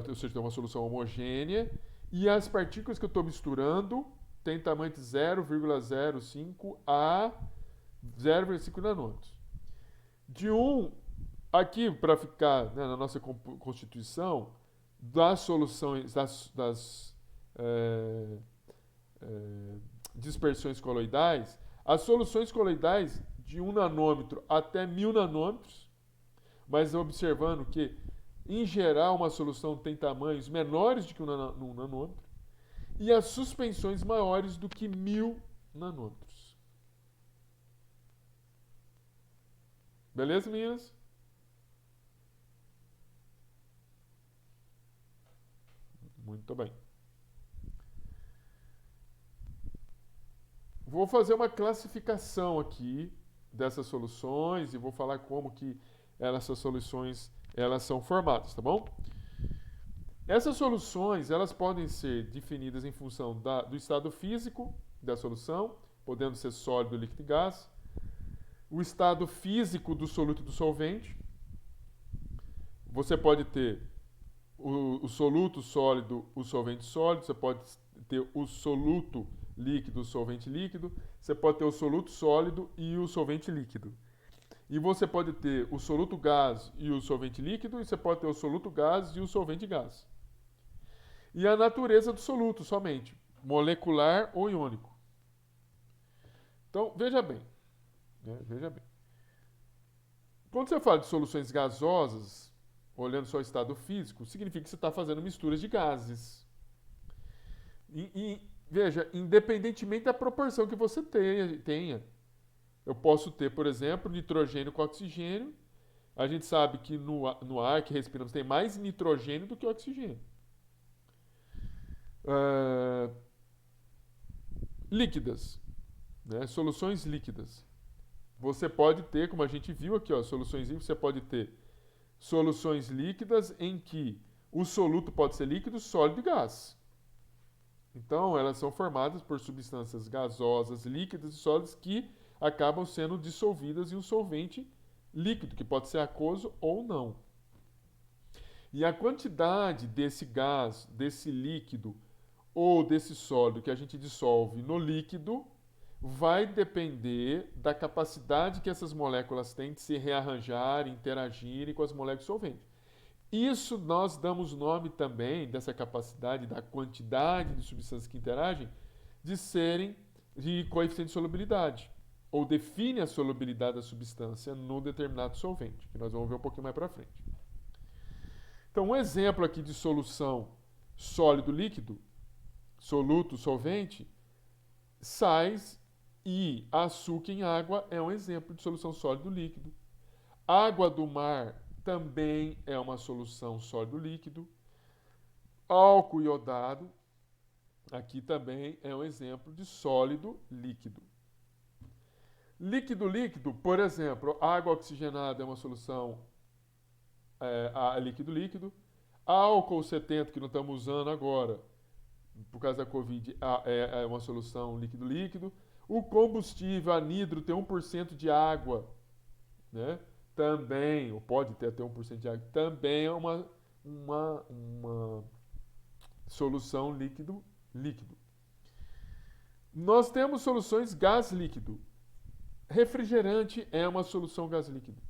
ou seja, tem uma solução homogênea, e as partículas que eu estou misturando têm tamanho de 0,05 a 0,5 nanômetros. De aqui, para ficar, né, na nossa constituição, das soluções, dispersões coloidais, as soluções coloidais de 1 nanômetro até 1000 nanômetros, mas observando que, em geral, uma solução tem tamanhos menores do que 1 nanômetro, e as suspensões maiores do que 1000 nanômetros. Beleza, meninas? Muito bem. Vou fazer uma classificação aqui dessas soluções e vou falar como que essas soluções elas são formadas, tá bom? Essas soluções elas podem ser definidas em função do estado físico da solução, podendo ser sólido, líquido e gás, o estado físico do soluto e do solvente. Você pode ter o soluto sólido, o solvente sólido, você pode ter o soluto líquido, o solvente líquido, você pode ter o soluto sólido e o solvente líquido. E você pode ter o soluto gás e o solvente líquido, e você pode ter o soluto gás e o solvente gás. E a natureza do soluto somente, molecular ou iônico. Então, veja bem. Veja bem. Quando você fala de soluções gasosas, olhando só o estado físico, significa que você está fazendo misturas de gases. Veja, independentemente da proporção que você tenha. Eu posso ter, por exemplo, nitrogênio com oxigênio. A gente sabe que no ar que respiramos tem mais nitrogênio do que oxigênio. Líquidas, né? Soluções líquidas. Você pode ter, como a gente viu aqui, ó, soluções líquidas, você pode ter soluções líquidas em que o soluto pode ser líquido, sólido e gás. Então, elas são formadas por substâncias gasosas, líquidas e sólidas que acabam sendo dissolvidas em um solvente líquido, que pode ser aquoso ou não. E a quantidade desse gás, desse líquido ou desse sólido que a gente dissolve no líquido vai depender da capacidade que essas moléculas têm de se rearranjar, interagirem com as moléculas solventes. Isso nós damos nome também dessa capacidade, da quantidade de substâncias que interagem, de serem de coeficiente de solubilidade, ou define a solubilidade da substância num determinado solvente, que nós vamos ver um pouquinho mais para frente. Então, um exemplo aqui de solução sólido-líquido, soluto, solvente, sais e açúcar em água é um exemplo de solução sólido-líquido. Água do mar também é uma solução sólido-líquido. Álcool iodado, aqui também é um exemplo de sólido-líquido. Líquido-líquido, por exemplo, água oxigenada é uma solução líquido-líquido. Álcool 70, que não estamos usando agora, por causa da Covid, é uma solução líquido-líquido. O combustível anidro tem 1% de água, né? Também, ou pode ter até 1% de água, também é uma solução líquido-líquido. Nós temos soluções gás líquido. Refrigerante é uma solução gás líquido.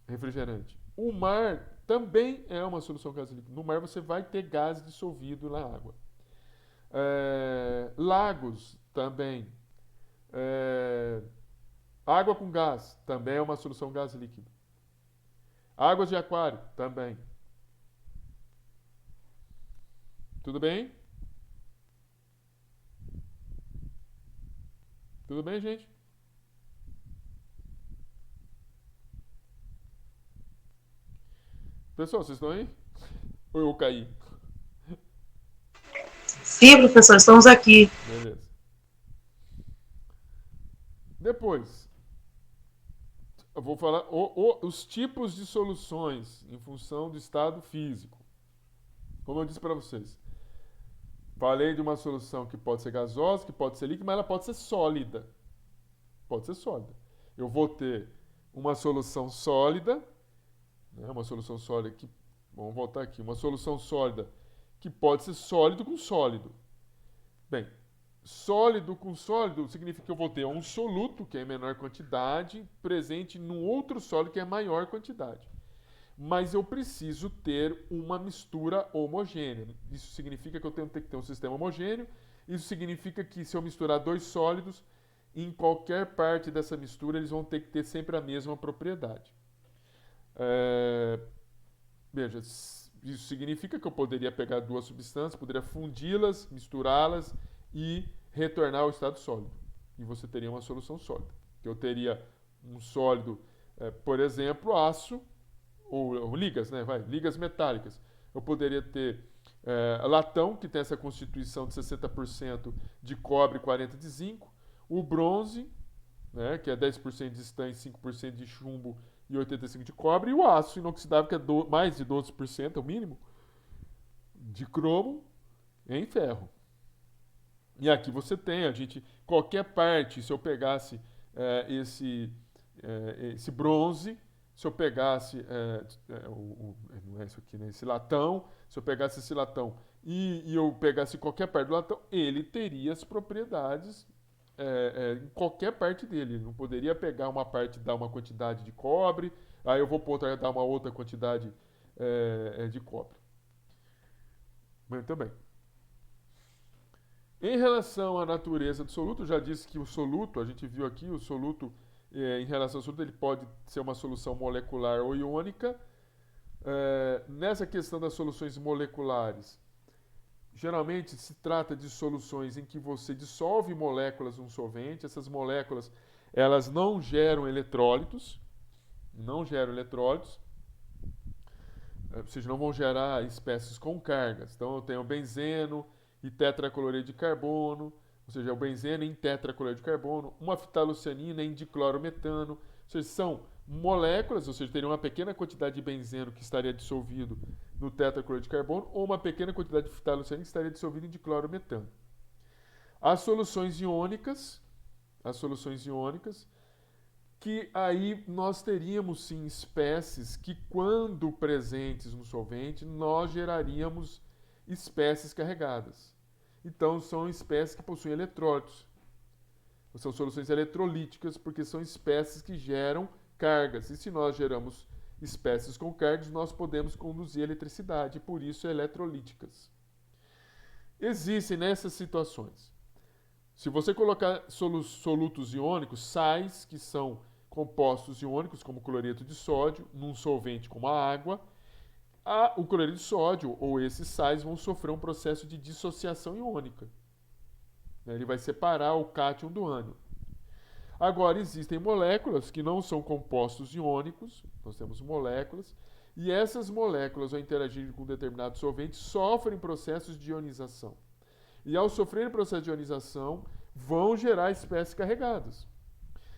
Refrigerante. O mar também é uma solução gás líquido. No mar você vai ter gás dissolvido na água. Lagos também. Água com gás também é uma solução gás líquido. Águas de aquário também. Tudo bem? Tudo bem, gente? Pessoal, vocês estão aí? Ou eu caí? Sim, professor, estamos aqui. Beleza. Depois, eu vou falar os tipos de soluções em função do estado físico. Como eu disse para vocês, falei de uma solução que pode ser gasosa, que pode ser líquida, mas ela pode ser sólida. Pode ser sólida. Eu vou ter uma solução sólida, né, uma solução sólida que, vamos voltar aqui, uma solução sólida que pode ser sólido com sólido. Bem, sólido com sólido significa que eu vou ter um soluto, que é em menor quantidade, presente num outro sólido, que é maior quantidade. Mas eu preciso ter uma mistura homogênea. Isso significa que eu tenho que ter um sistema homogêneo. Isso significa que se eu misturar dois sólidos, em qualquer parte dessa mistura, eles vão ter que ter sempre a mesma propriedade. Veja, isso significa que eu poderia pegar duas substâncias, poderia fundi-las, misturá-las e retornar ao estado sólido. E você teria uma solução sólida. Eu teria um sólido, por exemplo, aço, ou ligas, né? Ligas metálicas. Eu poderia ter latão, que tem essa constituição de 60% de cobre e 40% de zinco. O bronze, né? Que é 10% de estanho, 5% de chumbo e 85% de cobre. E o aço inoxidável, que é mais de 12%, é o mínimo, de cromo em ferro. E aqui você tem, qualquer parte, se eu pegasse esse bronze, se eu pegasse, não é isso aqui, né? Esse latão, se eu pegasse esse latão e eu pegasse qualquer parte do latão, ele teria as propriedades em qualquer parte dele. Ele não poderia pegar uma parte e dar uma quantidade de cobre, aí eu vou para outra e dar uma outra quantidade de cobre. Muito bem. Em relação à natureza do soluto, eu já disse que o soluto, a gente viu aqui, o soluto, em relação ao soluto, ele pode ser uma solução molecular ou iônica. Nessa questão das soluções moleculares, geralmente se trata de soluções em que você dissolve moléculas num solvente, essas moléculas elas não geram eletrólitos, ou seja, não vão gerar espécies com cargas. Então eu tenho benzeno e tetracloreto de carbono, ou seja, o benzeno em tetracloreto de carbono, uma fitalocianina em diclorometano, ou seja, são moléculas, ou seja, teria uma pequena quantidade de benzeno que estaria dissolvido no tetracloreto de carbono, ou uma pequena quantidade de fitalocianina que estaria dissolvida em diclorometano. As soluções iônicas, que aí nós teríamos sim espécies que, quando presentes no solvente, nós geraríamos espécies carregadas. Então, são espécies que possuem eletrólitos. São soluções eletrolíticas, porque são espécies que geram cargas. E se nós geramos espécies com cargas, nós podemos conduzir eletricidade, por isso eletrolíticas. Existem nessas situações. Se você colocar solutos iônicos, sais, que são compostos iônicos, como cloreto de sódio, num solvente como a água, o cloreto de sódio ou esses sais vão sofrer um processo de dissociação iônica. Ele vai separar o cátion do ânion. Agora, existem moléculas que não são compostos iônicos, nós temos moléculas, e essas moléculas, ao interagir com um determinado solvente, sofrem processos de ionização. E ao sofrer processo de ionização, vão gerar espécies carregadas.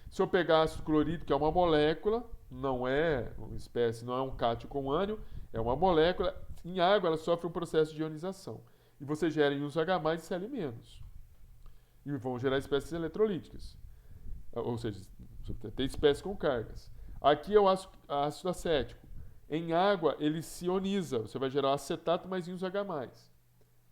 Se eu pegar ácido clorídrico, que é uma molécula, não é uma espécie, não é um cátion com ânion, é uma molécula, em água ela sofre um processo de ionização. E você gera íons H+, e Cl-. E vão gerar espécies eletrolíticas. Ou seja, tem espécies com cargas. Aqui é o ácido acético. Em água ele se ioniza, você vai gerar acetato mais íons H+.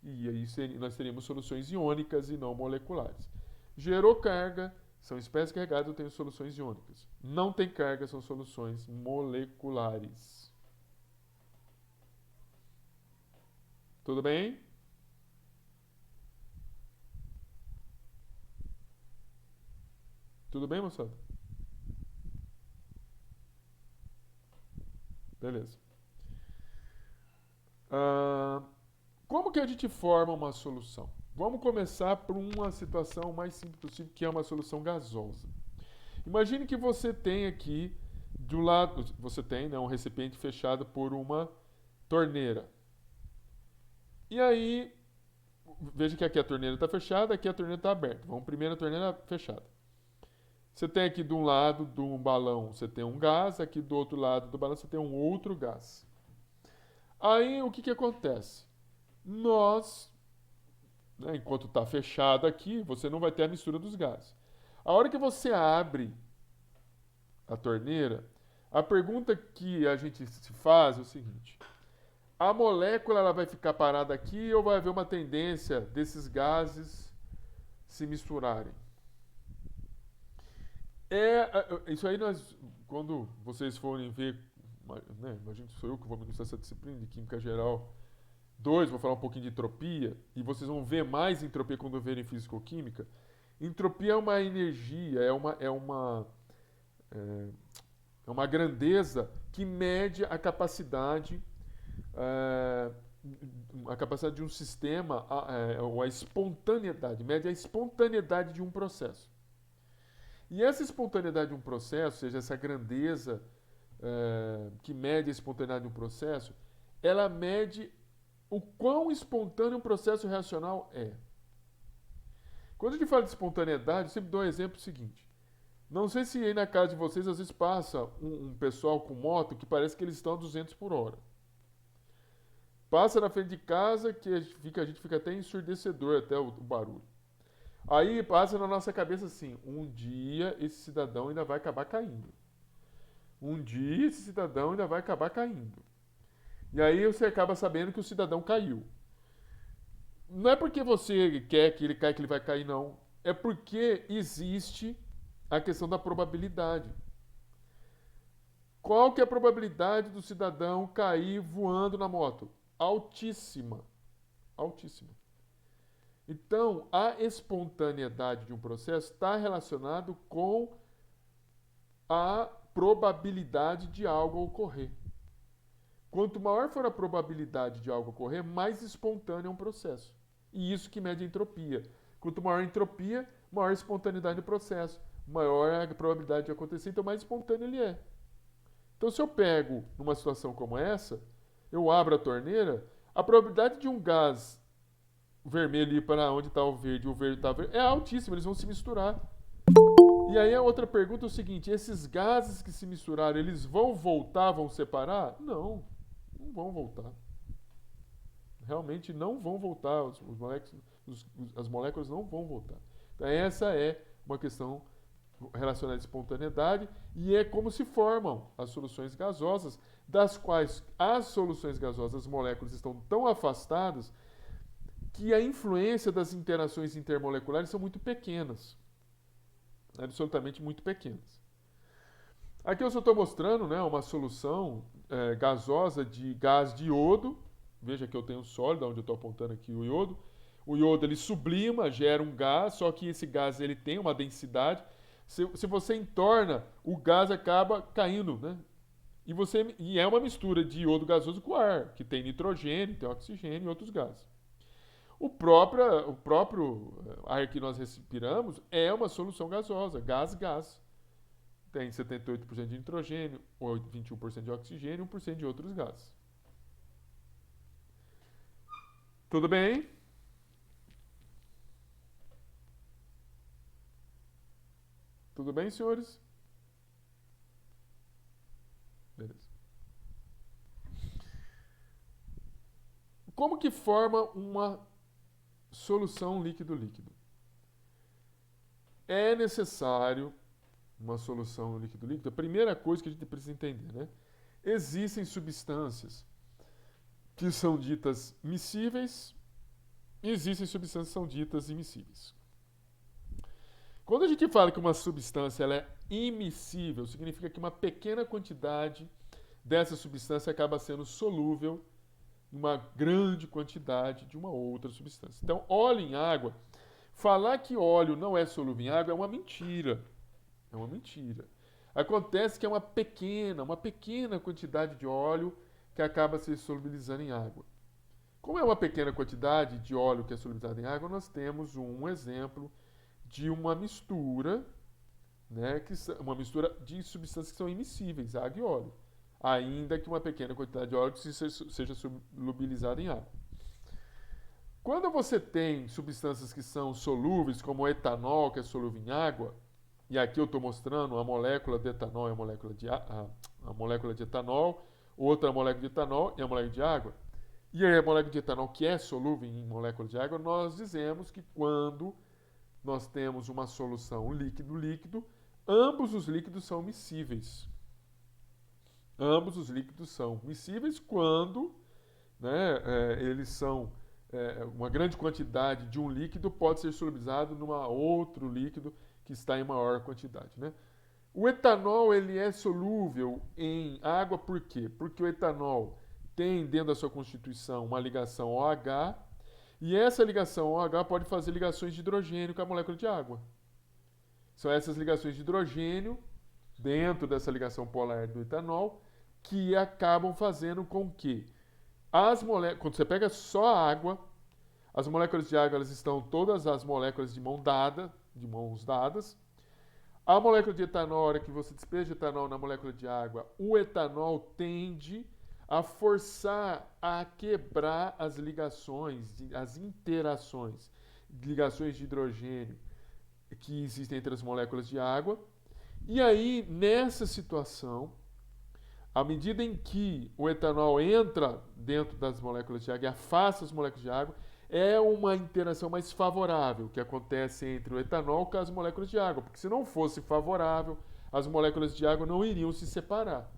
E aí nós teríamos soluções iônicas e não moleculares. Gerou carga, são espécies carregadas, eu tenho soluções iônicas. Não tem carga, são soluções moleculares. Tudo bem? Tudo bem, moçada? Beleza. Como que a gente forma uma solução? Vamos começar por uma situação mais simples possível, que é uma solução gasosa. Imagine que você tem aqui, de um lado, você tem, né, um recipiente fechado por uma torneira. E aí, veja que aqui a torneira está fechada, aqui a torneira está aberta. Vamos primeiro a torneira fechada. Você tem aqui de um lado do balão, você tem um gás, aqui do outro lado do balão você tem um outro gás. Aí, o que acontece? Nós, né, enquanto está fechado aqui, você não vai ter a mistura dos gases. A hora que você abre a torneira, a pergunta que a gente se faz é o seguinte: a molécula ela vai ficar parada aqui ou vai haver uma tendência desses gases se misturarem? Isso aí quando vocês forem ver, né, imagina que sou eu que vou ministrar essa disciplina de Química Geral 2, vou falar um pouquinho de entropia, e vocês vão ver mais entropia quando verem físico-química. Entropia é uma energia, é uma grandeza que mede a capacidade de um sistema, ou a espontaneidade, mede a espontaneidade de um processo. E essa espontaneidade de um processo, ou seja, essa grandeza que mede a espontaneidade de um processo, ela mede o quão espontâneo um processo reacional é. Quando a gente fala de espontaneidade, eu sempre dou um exemplo seguinte. Não sei se aí na casa de vocês às vezes passa um pessoal com moto que parece que eles estão a 200 por hora. Passa na frente de casa que a gente fica até ensurdecedor até o barulho. Aí passa na nossa cabeça assim: um dia esse cidadão ainda vai acabar caindo. Um dia esse cidadão ainda vai acabar caindo. E aí você acaba sabendo que o cidadão caiu. Não é porque você quer que ele caia que ele vai cair, não. É porque existe a questão da probabilidade. Qual que é a probabilidade do cidadão cair voando na moto? Altíssima. Altíssima. Então, a espontaneidade de um processo está relacionado com a probabilidade de algo ocorrer. Quanto maior for a probabilidade de algo ocorrer, mais espontâneo é um processo. E isso que mede a entropia. Quanto maior a entropia, maior a espontaneidade do processo. Maior é a probabilidade de acontecer, então mais espontâneo ele é. Então, se eu pego numa situação como essa, eu abro a torneira, a probabilidade de um gás vermelho ir para onde está o verde está verde é altíssima, eles vão se misturar. E aí a outra pergunta é o seguinte: esses gases que se misturaram, eles vão voltar, vão separar? Não, não vão voltar. Realmente não vão voltar, as moléculas não vão voltar. Então essa é uma questão relacionada à espontaneidade e é como se formam as soluções gasosas, das quais as soluções gasosas, as moléculas estão tão afastadas que a influência das interações intermoleculares são muito pequenas. Absolutamente muito pequenas. Aqui eu só estou mostrando, né, uma solução gasosa de gás de iodo. Veja que eu tenho sólido, onde eu estou apontando aqui o iodo. O iodo ele sublima, gera um gás, só que esse gás ele tem uma densidade. Se você entorna, o gás acaba caindo, né? E é uma mistura de iodo gasoso com ar, que tem nitrogênio, tem oxigênio e outros gases. O próprio ar que nós respiramos é uma solução gasosa, gás. Tem 78% de nitrogênio, 21% de oxigênio e 1% de outros gases. Tudo bem? Tudo bem, senhores? Beleza. Como que forma uma solução líquido-líquido? É necessário uma solução líquido-líquido. A primeira coisa que a gente precisa entender, né? Existem substâncias que são ditas miscíveis e existem substâncias que são ditas immiscíveis. Quando a gente fala que uma substância ela é immiscível, significa que uma pequena quantidade dessa substância acaba sendo solúvel em uma grande quantidade de uma outra substância. Então, óleo em água, falar que óleo não é solúvel em água é uma mentira. É uma mentira. Acontece que é uma pequena quantidade de óleo que acaba se solubilizando em água. Como é uma pequena quantidade de óleo que é solubilizado em água, nós temos um exemplo de uma mistura, né, uma mistura de substâncias que são immiscíveis, água e óleo, ainda que uma pequena quantidade de óleo seja solubilizada em água. Quando você tem substâncias que são solúveis, como o etanol, que é solúvel em água, e aqui eu estou mostrando a molécula de etanol e a molécula de etanol, outra molécula de etanol e a molécula de água. E a molécula de etanol que é solúvel em molécula de água, nós dizemos que quando nós temos uma solução líquido-líquido, ambos os líquidos são miscíveis. Ambos os líquidos são miscíveis quando, né, eles são uma grande quantidade de um líquido pode ser solubilizado num outro líquido que está em maior quantidade, né? O etanol ele é solúvel em água por quê? Porque o etanol tem dentro da sua constituição uma ligação OH e essa ligação OH pode fazer ligações de hidrogênio com a molécula de água. São essas ligações de hidrogênio dentro dessa ligação polar do etanol que acabam fazendo com que quando você pega só a água, as moléculas de água elas estão todas as moléculas de mãos dadas. A molécula de etanol, na hora que você despeja etanol na molécula de água, o etanol tende a forçar a quebrar as ligações, as interações, ligações de hidrogênio que existem entre as moléculas de água. E aí, nessa situação, à medida em que o etanol entra dentro das moléculas de água e afasta as moléculas de água, é uma interação mais favorável que acontece entre o etanol com as moléculas de água, porque se não fosse favorável, as moléculas de água não iriam se separar.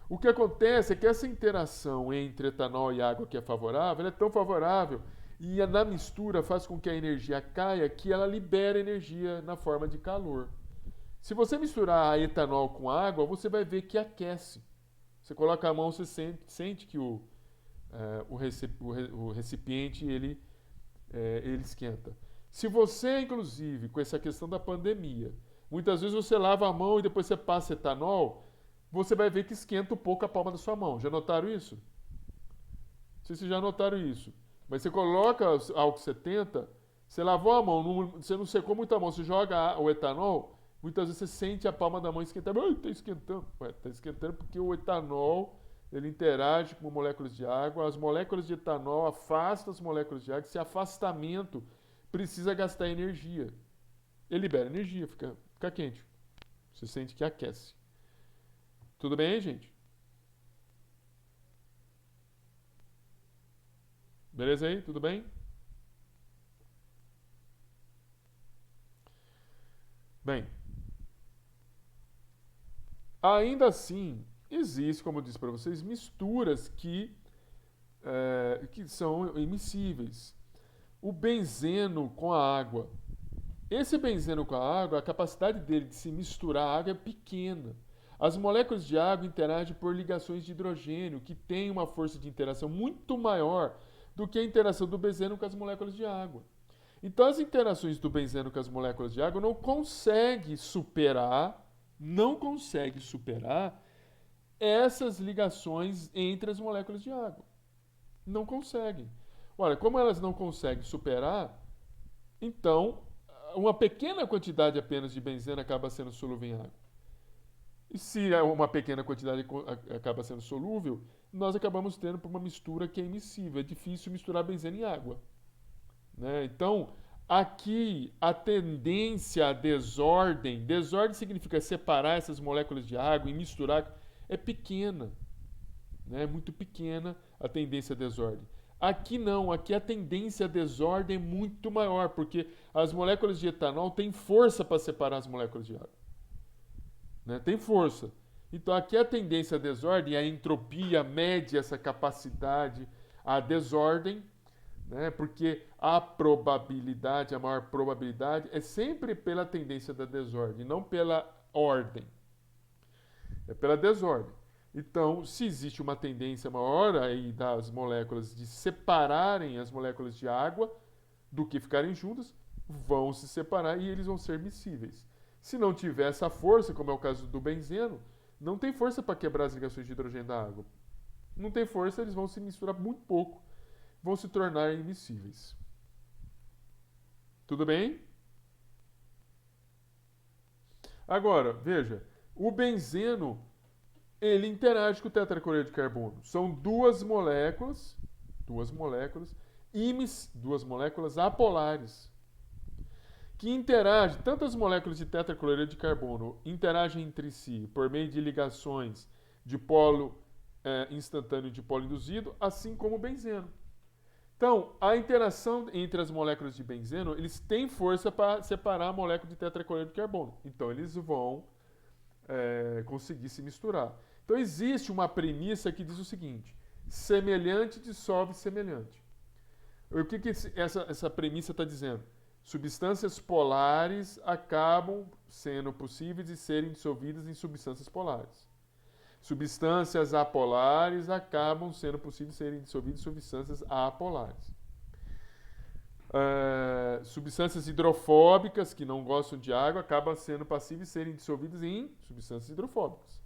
O que acontece é que essa interação entre etanol e água que é favorável, ela é tão favorável e na mistura faz com que a energia caia, que ela libera energia na forma de calor. Se você misturar etanol com água, você vai ver que aquece. Você coloca a mão, você sente que o recipiente ele esquenta. Se você, inclusive, com essa questão da pandemia, muitas vezes você lava a mão e depois você passa etanol, você vai ver que esquenta um pouco a palma da sua mão. Já notaram isso? Não sei se já notaram isso. Mas você coloca álcool 70, você lavou a mão, você não secou muito a mão, você joga o etanol, muitas vezes você sente a palma da mão esquentar. Ai, tá esquentando. Ué, tá esquentando porque o etanol, ele interage com moléculas de água, as moléculas de etanol afastam as moléculas de água, esse afastamento precisa gastar energia. Ele libera energia, fica quente. Você sente que aquece. Tudo bem, gente? Beleza aí? Tudo bem? Bem, ainda assim, existe, como eu disse para vocês, misturas que são immiscíveis. O benzeno com a água. Esse benzeno com a água, a capacidade dele de se misturar à água é pequena. As moléculas de água interagem por ligações de hidrogênio, que têm uma força de interação muito maior do que a interação do benzeno com as moléculas de água. Então, as interações do benzeno com as moléculas de água não consegue superar essas ligações entre as moléculas de água. Não conseguem. Olha, como elas não conseguem superar, então uma pequena quantidade apenas de benzeno acaba sendo solúvel em água. E se uma pequena quantidade acaba sendo solúvel, nós acabamos tendo uma mistura que é immiscível. É difícil misturar benzeno em água. Né? Então, aqui a tendência à desordem significa separar essas moléculas de água e misturar, é pequena. Né? É muito pequena a tendência à desordem. Aqui não, aqui a tendência à desordem é muito maior, porque as moléculas de etanol têm força para separar as moléculas de água. Né? Tem força. Então aqui a tendência à desordem, a entropia mede essa capacidade à desordem, né? Porque a probabilidade, a maior probabilidade, é sempre pela tendência da desordem, não pela ordem. É pela desordem. Então, se existe uma tendência maior aí das moléculas de separarem as moléculas de água do que ficarem juntas, vão se separar e eles vão ser miscíveis. Se não tiver essa força, como é o caso do benzeno, não tem força para quebrar as ligações de hidrogênio da água. Não tem força, eles vão se misturar muito pouco, vão se tornar immiscíveis. Tudo bem? Agora, veja, o benzeno ele interage com o tetracloreto de carbono. São duas moléculas apolares, que interagem, tanto as moléculas de tetracloreto de carbono interagem entre si por meio de ligações de polo instantâneo e de polo induzido, assim como o benzeno. Então, a interação entre as moléculas de benzeno, eles têm força para separar a molécula de tetracloreto de carbono. Então, eles vão conseguir se misturar. Então, existe uma premissa que diz o seguinte: semelhante dissolve semelhante. O que essa premissa está dizendo? Substâncias polares acabam sendo possíveis de serem dissolvidas em substâncias polares. Substâncias apolares acabam sendo possíveis de serem dissolvidas em substâncias apolares. Substâncias hidrofóbicas que não gostam de água acabam sendo passíveis de serem dissolvidas em substâncias hidrofóbicas.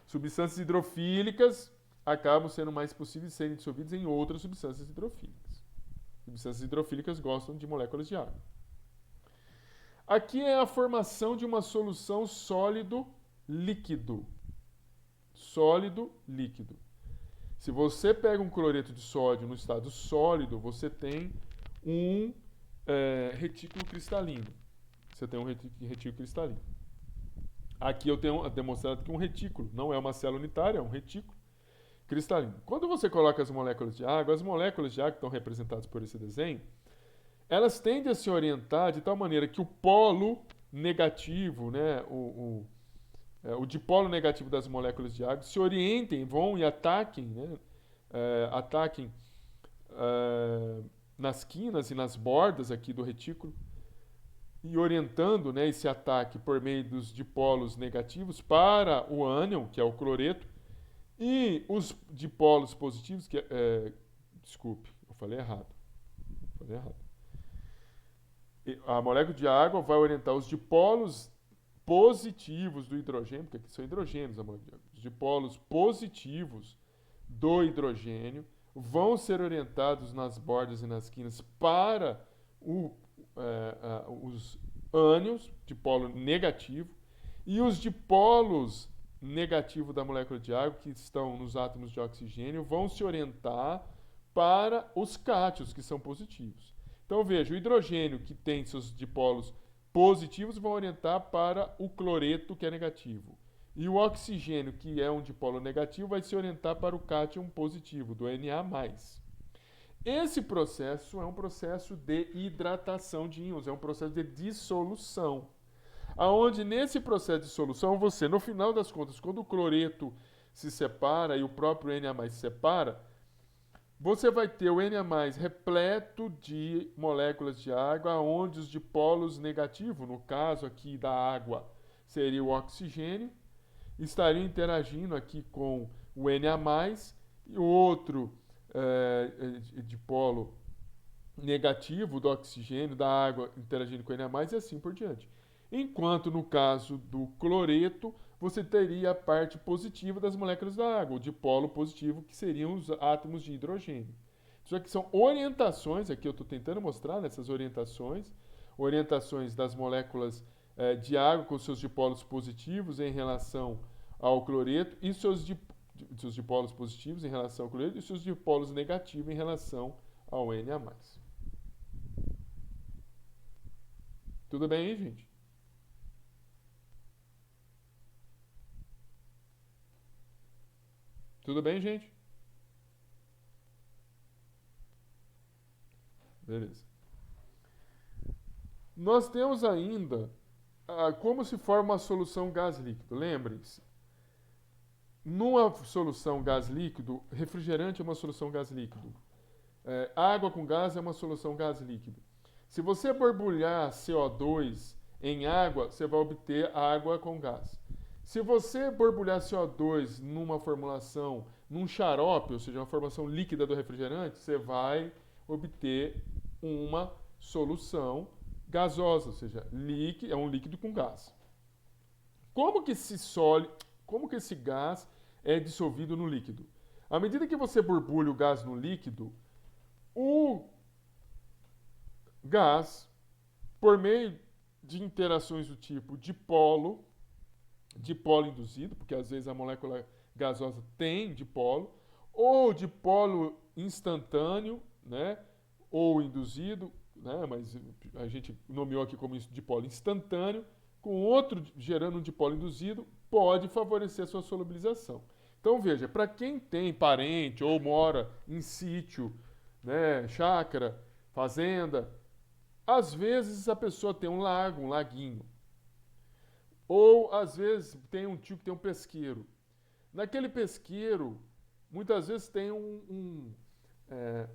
Substâncias hidrofílicas acabam sendo mais possíveis de serem dissolvidas em outras substâncias hidrofílicas. Substâncias hidrofílicas gostam de moléculas de água. Aqui é a formação de uma solução sólido-líquido. Sólido-líquido. Se você pega um cloreto de sódio no estado sólido, você tem um retículo cristalino. Você tem um retículo cristalino. Aqui eu tenho demonstrado que um retículo não é uma célula unitária, é um retículo cristalino. Quando você coloca as moléculas de água que estão representadas por esse desenho, elas tendem a se orientar de tal maneira que o polo negativo, né, o dipolo negativo das moléculas de água se orientem, vão e ataquem, né, nas quinas e nas bordas aqui do retículo, e orientando, né, esse ataque por meio dos dipolos negativos para o ânion, que é o cloreto, e os dipolos positivos, desculpe, eu falei errado. A molécula de água vai orientar os dipolos positivos do hidrogênio, porque aqui são hidrogênios, a molécula de água, os dipolos positivos do hidrogênio vão ser orientados nas bordas e nas quinas para os ânions, dipolo negativo, e os dipolos negativos da molécula de água, que estão nos átomos de oxigênio, vão se orientar para os cátions, que são positivos. Então, veja, o hidrogênio, que tem seus dipolos positivos, vão orientar para o cloreto, que é negativo. E o oxigênio, que é um dipolo negativo, vai se orientar para o cátion positivo, do Na+. Esse processo é um processo de hidratação de íons, é um processo de dissolução. Aonde nesse processo de dissolução, você, no final das contas, quando o cloreto se separa e o próprio Na+ se separa, você vai ter o Na+ repleto de moléculas de água, onde os dipolos negativos, no caso aqui da água, seria o oxigênio, estariam interagindo aqui com o Na+, e o outro dipolo negativo do oxigênio, da água, interagindo com o Na+, e assim por diante. Enquanto no caso do cloreto, você teria a parte positiva das moléculas da água, o dipolo positivo, que seriam os átomos de hidrogênio. Isso aqui são orientações, aqui eu estou tentando mostrar nessas orientações das moléculas de água com seus dipolos positivos em relação ao cloreto e seus dipolos positivos em relação ao cloreto e seus dipolos negativos em relação ao Na+. Tudo bem aí, gente? Tudo bem, gente? Beleza. Nós temos ainda como se forma uma solução gás líquido. Lembrem-se, numa solução gás líquido, refrigerante é uma solução gás líquido. Água com gás é uma solução gás líquido. Se você borbulhar CO2 em água, você vai obter água com gás. Se você borbulhar CO2 numa formulação, num xarope, ou seja, uma formação líquida do refrigerante, você vai obter uma solução gasosa, ou seja, é um líquido com gás. Como que esse gás é dissolvido no líquido? À medida que você borbulha o gás no líquido, o gás, por meio de interações do tipo dipolo induzido, porque às vezes a molécula gasosa tem dipolo, ou dipolo instantâneo, né, ou induzido, né, mas a gente nomeou aqui como dipolo instantâneo, com outro gerando um dipolo induzido, pode favorecer a sua solubilização. Então veja, para quem tem parente ou mora em sítio, né, chácara, fazenda, às vezes a pessoa tem um lago, um laguinho. Ou, às vezes, tem um tio que tem um pesqueiro. Naquele pesqueiro, muitas vezes tem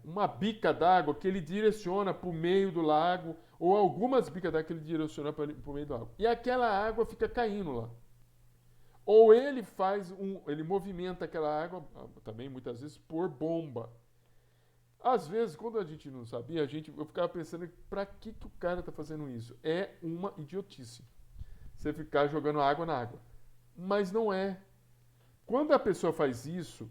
uma bica d'água que ele direciona para o meio do lago, ou algumas bicas d'água que ele direciona para o meio do lago. E aquela água fica caindo lá. Ou ele ele movimenta aquela água, também muitas vezes, por bomba. Às vezes, quando a gente não sabia, eu ficava pensando, para que o cara está fazendo isso? É uma idiotice. Você ficar jogando água na água. Mas não é. Quando a pessoa faz isso,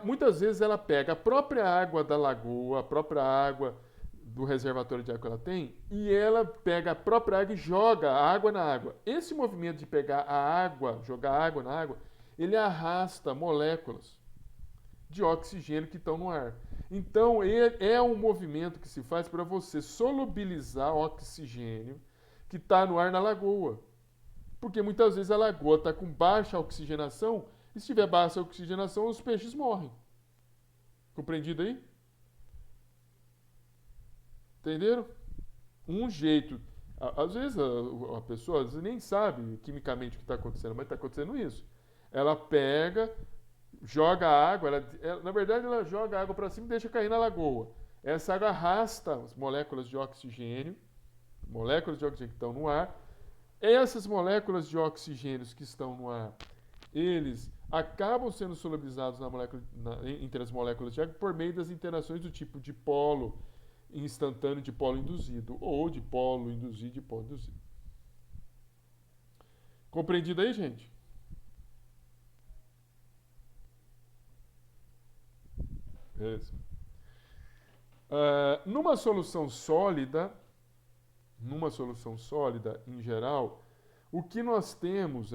muitas vezes ela pega a própria água da lagoa, a própria água do reservatório de água que ela tem, e ela pega a própria água e joga a água na água. Esse movimento de pegar a água, jogar água na água, ele arrasta moléculas de oxigênio que estão no ar. Então, é um movimento que se faz para você solubilizar oxigênio que está no ar na lagoa. Porque muitas vezes a lagoa está com baixa oxigenação, e se tiver baixa oxigenação, os peixes morrem. Compreendido aí? Entenderam? Um jeito. Às vezes a pessoa às vezes nem sabe quimicamente o que está acontecendo, mas está acontecendo isso. Ela pega, joga a água, na verdade ela joga a água para cima e deixa cair na lagoa. Essa água arrasta as moléculas de oxigênio que estão no ar. Essas moléculas de oxigênio que estão no ar, eles acabam sendo solubilizados entre as moléculas de água por meio das interações do tipo dipolo instantâneo, dipolo induzido, ou dipolo induzido, dipolo induzido. Compreendido aí, gente? Beleza. Numa solução sólida, em geral, o que nós temos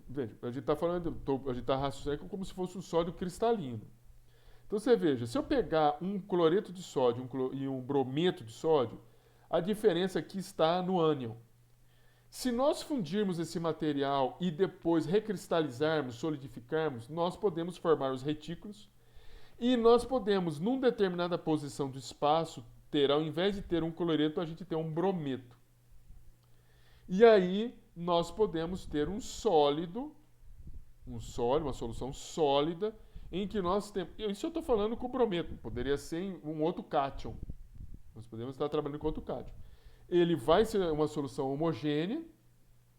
veja, a gente está falando, a gente está raciocinando como se fosse um sódio cristalino. Então você veja, se eu pegar um cloreto de sódio e um brometo de sódio, a diferença aqui está no ânion. Se nós fundirmos esse material e depois recristalizarmos, solidificarmos, nós podemos formar os retículos e nós podemos, numa determinada posição do espaço, ter, ao invés de ter um cloreto, a gente tem um brometo. E aí nós podemos ter um sólido, uma solução sólida, em que nós temos... Isso eu estou falando com o brometo, poderia ser um outro cátion. Nós podemos estar trabalhando com outro cátion. Ele vai ser uma solução homogênea,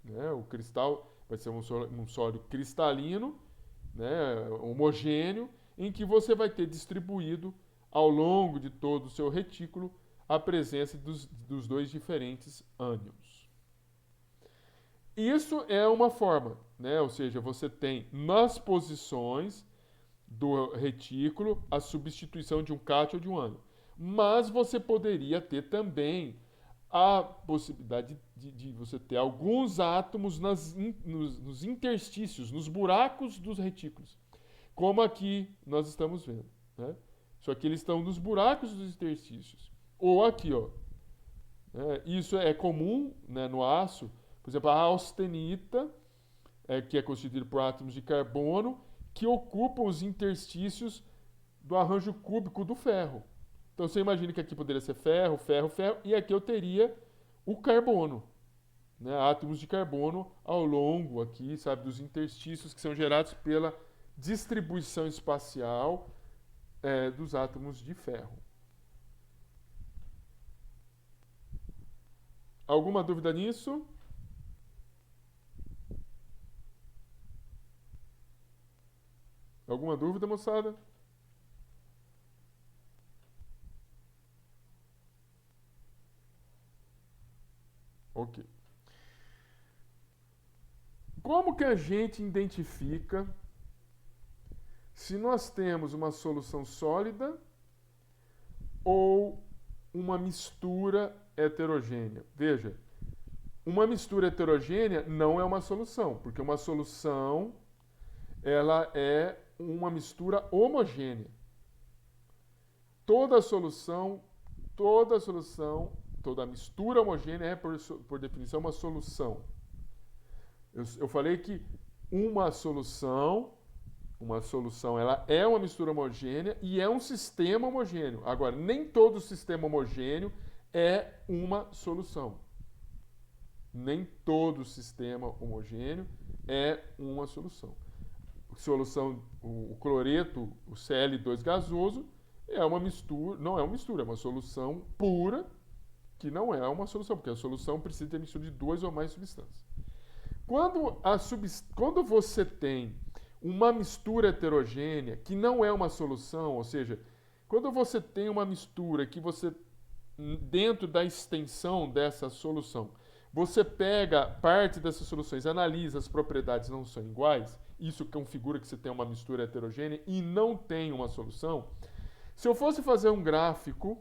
né? O cristal vai ser um sólido cristalino, né? Homogêneo, em que você vai ter distribuído ao longo de todo o seu retículo a presença dos dois diferentes ânions. Isso é uma forma, né? Ou seja, você tem nas posições do retículo a substituição de um cátion ou de um ânion. Mas você poderia ter também a possibilidade de você ter alguns átomos nos interstícios, nos buracos dos retículos. Como aqui nós estamos vendo, né? Só que eles estão nos buracos dos interstícios. Ou aqui, ó. Isso é comum, né, no aço. Por exemplo, a austenita, que é constituída por átomos de carbono, que ocupam os interstícios do arranjo cúbico do ferro. Então você imagina que aqui poderia ser ferro, ferro, ferro, e aqui eu teria o carbono, né? Átomos de carbono ao longo aqui, sabe, dos interstícios que são gerados pela distribuição espacial dos átomos de ferro. Alguma dúvida nisso? Alguma dúvida, moçada? Ok. Como que a gente identifica se nós temos uma solução sólida ou uma mistura heterogênea? Veja, uma mistura heterogênea não é uma solução, porque uma solução ela é uma mistura homogênea. Toda mistura homogênea é, por definição, uma solução. Eu falei que uma solução ela é uma mistura homogênea e é um sistema homogêneo. Agora, nem todo sistema homogêneo é uma solução. Nem todo sistema homogêneo é uma solução. O cloreto, o Cl2 gasoso, é uma mistura, não é uma mistura, é uma solução pura, que não é uma solução, porque a solução precisa ter mistura de duas ou mais substâncias. Quando você tem uma mistura heterogênea, que não é uma solução, ou seja, quando você tem uma mistura que você, dentro da extensão dessa solução, você pega parte dessas soluções, analisa, as propriedades não são iguais, isso configura que você tem uma mistura heterogênea e não tem uma solução. Se eu fosse fazer um gráfico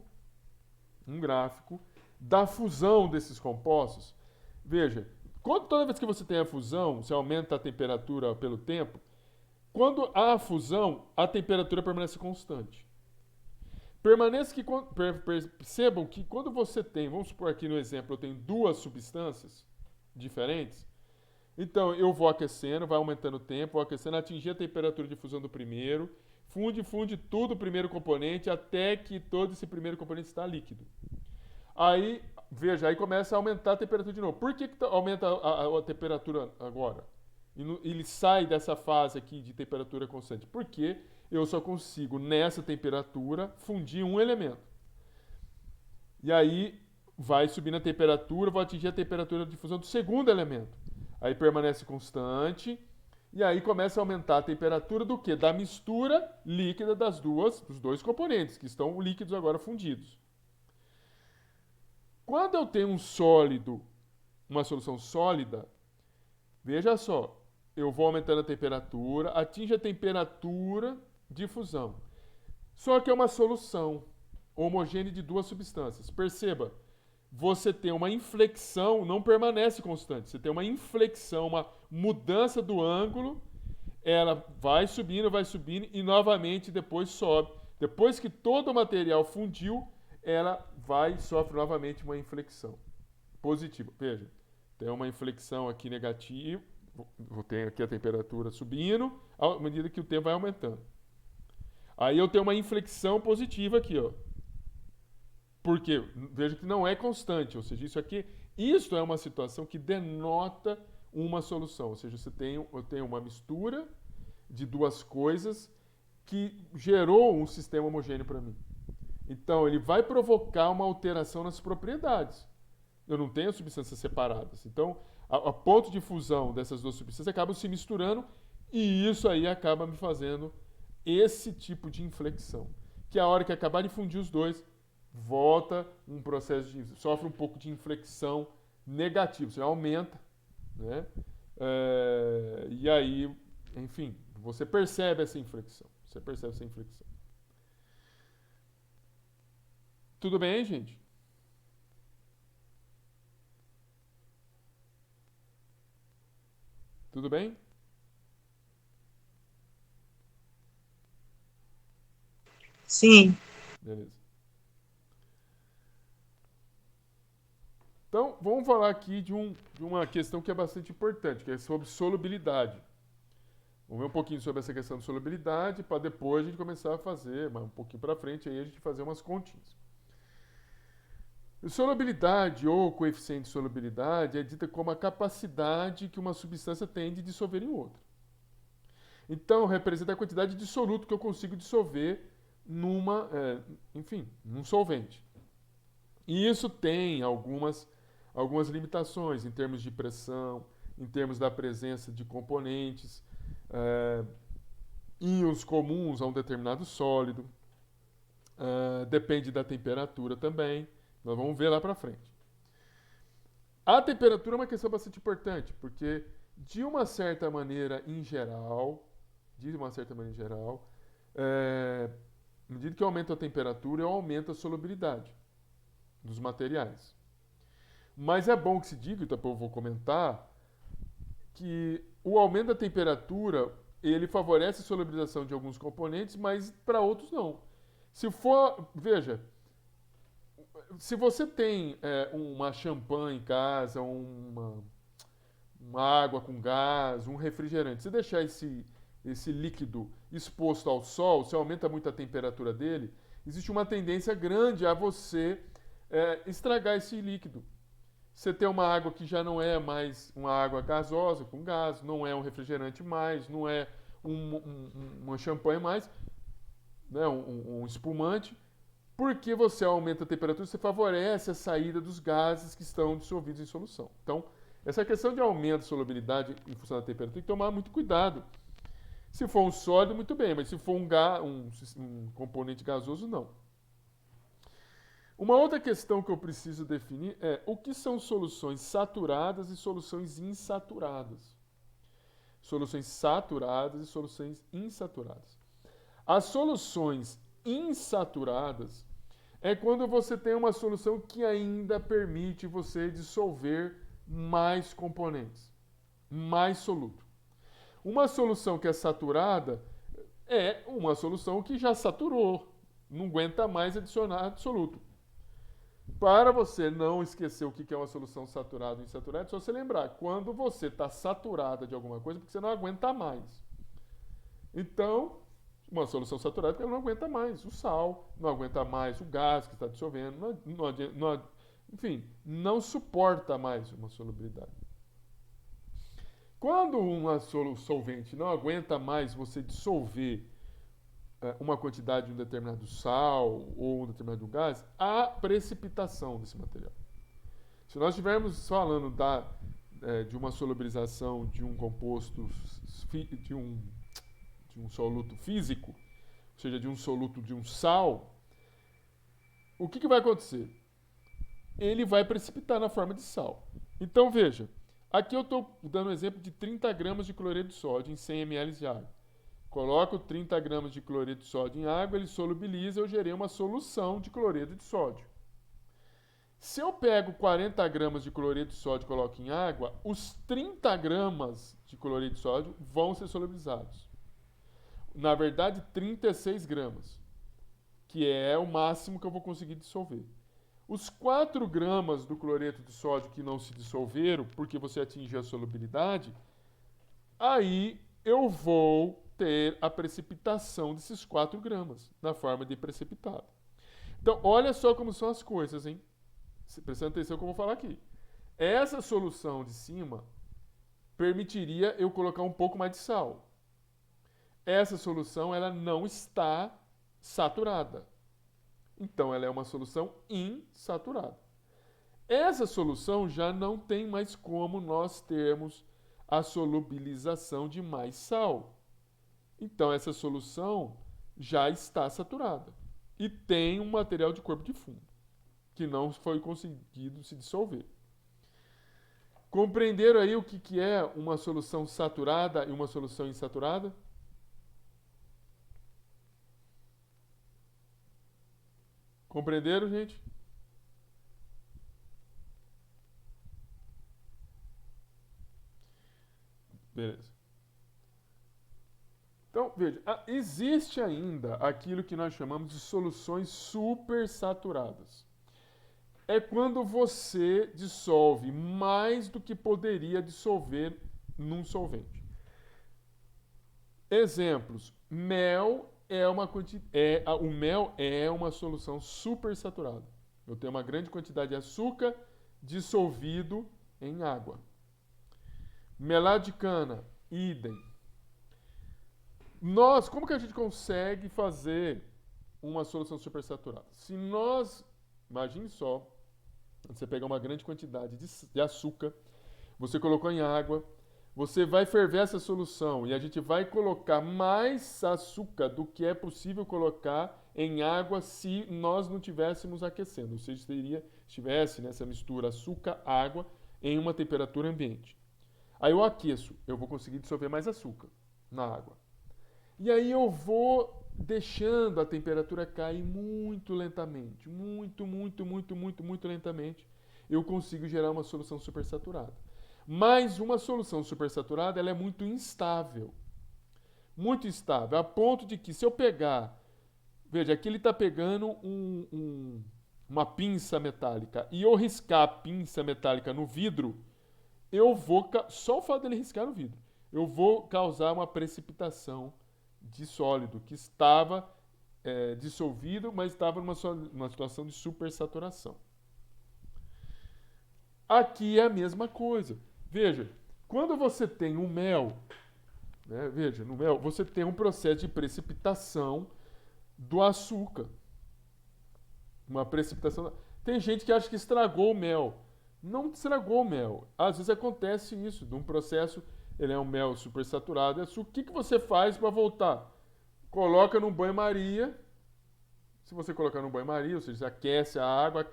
da fusão desses compostos, veja, toda vez que você tem a fusão, você aumenta a temperatura pelo tempo, quando há a fusão, a temperatura permanece constante. Percebam que quando você tem, vamos supor aqui no exemplo, eu tenho duas substâncias diferentes, então eu vou aquecendo, vai aumentando o tempo, vou aquecendo, atingir a temperatura de fusão do primeiro, funde tudo o primeiro componente até que todo esse primeiro componente está líquido. Aí, veja, aí começa a aumentar a temperatura de novo. Por que aumenta a temperatura agora? Ele sai dessa fase aqui de temperatura constante. Porque eu só consigo, nessa temperatura, fundir um elemento. E aí vai subindo a temperatura, vou atingir a temperatura de fusão do segundo elemento. Aí permanece constante. E aí começa a aumentar a temperatura do quê? Da mistura líquida dos dois componentes, que estão líquidos agora fundidos. Quando eu tenho um sólido uma solução sólida, veja só, eu vou aumentando a temperatura, atinge a temperatura de fusão. Só que é uma solução homogênea de duas substâncias. Perceba, você tem uma inflexão, não permanece constante. Você tem uma inflexão, uma mudança do ângulo, ela vai subindo e novamente depois sobe. Depois que todo o material fundiu, ela sofre novamente uma inflexão positiva. Veja, tem uma inflexão aqui negativa, vou ter aqui a temperatura subindo, à medida que o tempo vai aumentando. Aí eu tenho uma inflexão positiva aqui, ó. Porque veja que não é constante, ou seja, isso é uma situação que denota uma solução, ou seja, eu tenho uma mistura de duas coisas que gerou um sistema homogêneo para mim. Então, ele vai provocar uma alteração nas propriedades. Eu não tenho substâncias separadas. Então, a ponto de fusão dessas duas substâncias acabam se misturando e isso aí acaba me fazendo esse tipo de inflexão. Que a hora que acabar de fundir os dois, volta um processo sofre um pouco de inflexão negativa, ou seja, aumenta, né? E aí, enfim, você percebe essa inflexão. Tudo bem, gente? Tudo bem? Sim. Beleza. Então, vamos falar aqui de uma questão que é bastante importante, que é sobre solubilidade. Vamos ver um pouquinho sobre essa questão de solubilidade, para depois a gente começar a fazer, mas um pouquinho para frente, aí a gente fazer umas continhas. Solubilidade ou coeficiente de solubilidade é dita como a capacidade que uma substância tem de dissolver em outra. Então, representa a quantidade de soluto que eu consigo dissolver num solvente. E isso tem algumas limitações em termos de pressão, em termos da presença de componentes, íons comuns a um determinado sólido, depende da temperatura também. Nós vamos ver lá para frente. A temperatura é uma questão bastante importante, porque de uma certa maneira em geral, à medida que eu aumento a temperatura, eu aumento a solubilidade dos materiais. Mas é bom que se diga, e depois eu vou comentar, que o aumento da temperatura ele favorece a solubilização de alguns componentes, mas para outros não. Veja, se você tem uma champanhe em casa, uma água com gás, um refrigerante, se deixar esse líquido exposto ao sol, se aumenta muito a temperatura dele, existe uma tendência grande a você estragar esse líquido. Você tem uma água que já não é mais uma água gasosa, com gás, não é um refrigerante mais, não é uma champanhe mais, né, um espumante, porque você aumenta a temperatura, você favorece a saída dos gases que estão dissolvidos em solução. Então, essa questão de aumento de solubilidade em função da temperatura tem que tomar muito cuidado. Se for um sólido, muito bem, mas se for um componente gasoso, não. Uma outra questão que eu preciso definir é o que são soluções saturadas e soluções insaturadas. Soluções saturadas e soluções insaturadas. As soluções insaturadas é quando você tem uma solução que ainda permite você dissolver mais componentes, mais soluto. Uma solução que é saturada é uma solução que já saturou, não aguenta mais adicionar soluto. Para você não esquecer o que é uma solução saturada ou insaturada, é só você lembrar, quando você está saturada de alguma coisa, porque você não aguenta mais. Então, uma solução saturada porque ela não aguenta mais o sal, não aguenta mais o gás que está dissolvendo, enfim, não suporta mais uma solubilidade. Quando uma solvente não aguenta mais você dissolver uma quantidade de um determinado sal ou um determinado gás, há precipitação desse material. Se nós estivermos falando de uma solubilização de um composto, de um soluto físico, ou seja, de um soluto de um sal, o que vai acontecer? Ele vai precipitar na forma de sal. Então, veja, aqui eu estou dando um exemplo de 30 gramas de cloreto de sódio em 100 ml de água. Coloco 30 gramas de cloreto de sódio em água, ele solubiliza, eu gerei uma solução de cloreto de sódio. Se eu pego 40 gramas de cloreto de sódio e coloco em água, os 30 gramas de cloreto de sódio vão ser solubilizados. Na verdade, 36 gramas, que é o máximo que eu vou conseguir dissolver. Os 4 gramas do cloreto de sódio que não se dissolveram, porque você atingiu a solubilidade, aí eu vou ter a precipitação desses 4 gramas, na forma de precipitado. Então, olha só como são as coisas, hein? Prestando atenção no que eu vou falar aqui. Essa solução de cima permitiria eu colocar um pouco mais de sal. Essa solução ela não está saturada. Então, ela é uma solução insaturada. Essa solução já não tem mais como nós termos a solubilização de mais sal. Então, essa solução já está saturada. E tem um material de corpo de fundo, que não foi conseguido se dissolver. Compreenderam aí o que é uma solução saturada e uma solução insaturada? Compreenderam, gente? Beleza. Então, veja, existe ainda aquilo que nós chamamos de soluções supersaturadas. É quando você dissolve mais do que poderia dissolver num solvente. Exemplos: mel o mel é uma solução supersaturada. Eu tenho uma grande quantidade de açúcar dissolvido em água. Melado de cana, idem. Como que a gente consegue fazer uma solução supersaturada? Se nós, imagine só, você pegar uma grande quantidade de açúcar, você colocou em água, você vai ferver essa solução e a gente vai colocar mais açúcar do que é possível colocar em água se nós não estivéssemos aquecendo. Ou seja, estivesse nessa mistura açúcar-água em uma temperatura ambiente. Aí eu aqueço, eu vou conseguir dissolver mais açúcar na água. E aí eu vou deixando a temperatura cair muito lentamente, muito lentamente, eu consigo gerar uma solução supersaturada. Mas uma solução supersaturada, ela é muito instável, a ponto de que se eu pegar, veja, aqui ele está pegando uma pinça metálica e eu riscar a pinça metálica no vidro, só o fato dele riscar no vidro, eu vou causar uma precipitação de sólido que estava dissolvido, mas estava numa situação de supersaturação. Aqui é a mesma coisa. Veja, quando você tem um mel, né, veja, no mel você tem um processo de precipitação do açúcar. Uma precipitação. Tem gente que acha que estragou o mel. Não estragou o mel. Às vezes acontece isso, de um processo, ele é um mel supersaturado. O que você faz para voltar? Coloca no banho-maria. Se você colocar no banho-maria, ou seja, você aquece a água,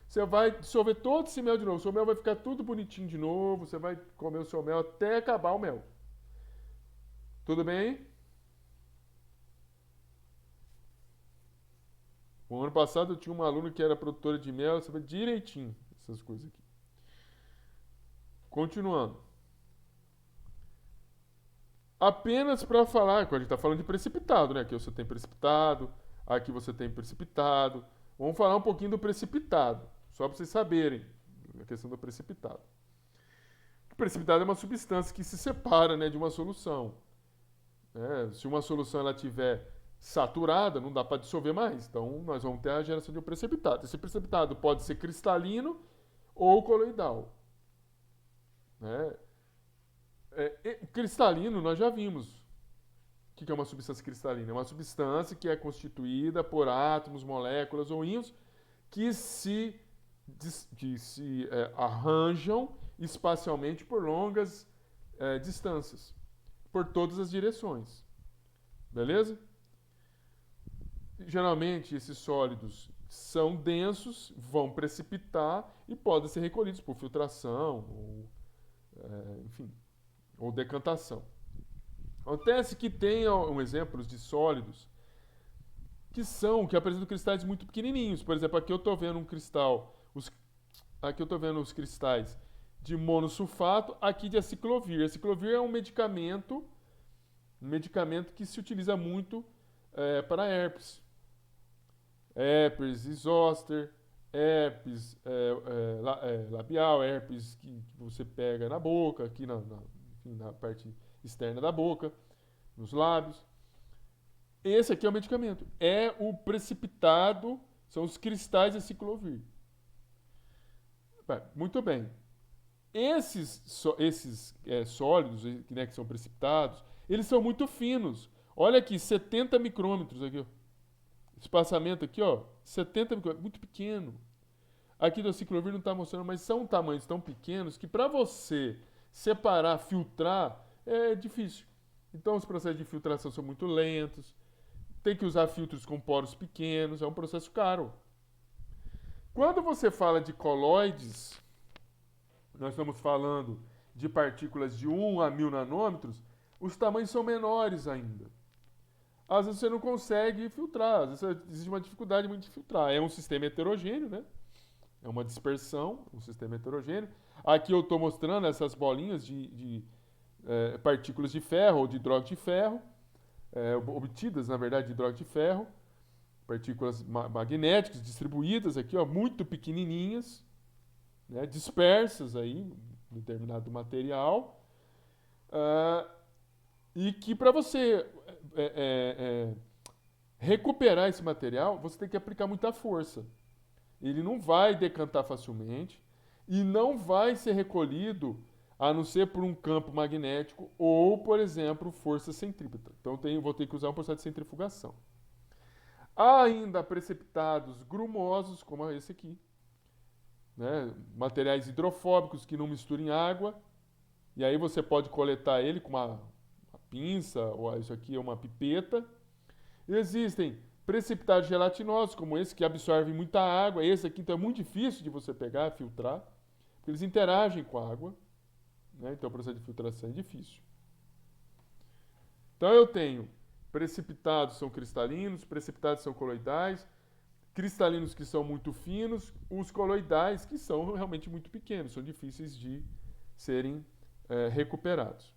você vai dissolver todo esse mel de novo. O seu mel vai ficar tudo bonitinho de novo. Você vai comer o seu mel até acabar o mel. Tudo bem? O ano passado eu tinha uma aluna que era produtora de mel, sabia direitinho essas coisas aqui. Continuando. Apenas para falar, quando a gente está falando de precipitado, né? Aqui você tem precipitado, aqui você tem precipitado. Vamos falar um pouquinho do precipitado, só para vocês saberem a questão do precipitado. O precipitado é uma substância que se separa, né, de uma solução. Se uma solução ela tiver saturada, não dá para dissolver mais. Então, nós vamos ter a geração de um precipitado. Esse precipitado pode ser cristalino ou coloidal. Cristalino, nós já vimos. O que é uma substância cristalina? É uma substância que é constituída por átomos, moléculas ou íons que se arranjam espacialmente por longas distâncias, por todas as direções. Beleza? Geralmente, esses sólidos são densos, vão precipitar e podem ser recolhidos por filtração, ou, enfim, ou decantação. Acontece que tem exemplos de sólidos que apresentam cristais muito pequenininhos. Por exemplo, aqui eu estou vendo um cristal, aqui eu estou vendo os cristais de monossulfato, aqui de aciclovir. Aciclovir é um medicamento que se utiliza muito para herpes. Herpes zoster, herpes labial, herpes que você pega na boca, aqui na parte externa da boca, nos lábios. Esse aqui é o medicamento. É o precipitado, são os cristais de aciclovir. Muito bem. Esses sólidos, né, que são precipitados, eles são muito finos. Olha aqui, 70 micrômetros aqui, ó. Espaçamento aqui, ó, 70 micrômetros, muito pequeno. Aqui do aciclovir não está mostrando, mas são tamanhos tão pequenos que para você separar, filtrar, é difícil. Então os processos de filtração são muito lentos. Tem que usar filtros com poros pequenos, é um processo caro. Quando você fala de colóides, nós estamos falando de partículas de 1 a 1000 nanômetros, os tamanhos são menores ainda. Às vezes você não consegue filtrar, às vezes existe uma dificuldade muito de filtrar. É um sistema heterogêneo, né? É uma dispersão, um sistema heterogêneo. Aqui eu estou mostrando essas bolinhas de partículas de ferro ou de hidróxido de ferro, obtidas, na verdade, de hidróxido de ferro, partículas magnéticas distribuídas aqui, ó, muito pequenininhas, né, dispersas aí em determinado material, e que para você recuperar esse material, você tem que aplicar muita força. Ele não vai decantar facilmente e não vai ser recolhido a não ser por um campo magnético ou, por exemplo, força centrípeta. Então vou ter que usar um processo de centrifugação. Há ainda precipitados grumosos, como esse aqui, né? Materiais hidrofóbicos que não misturam água, e aí você pode coletar ele com uma pinça, ou isso aqui é uma pipeta. Existem precipitados gelatinosos, como esse, que absorvem muita água. Esse aqui então é muito difícil de você pegar, filtrar, porque eles interagem com a água, né? Então o processo de filtração é difícil. Então eu tenho precipitados são cristalinos, precipitados são coloidais, cristalinos que são muito finos, os coloidais que são realmente muito pequenos, são difíceis de serem recuperados.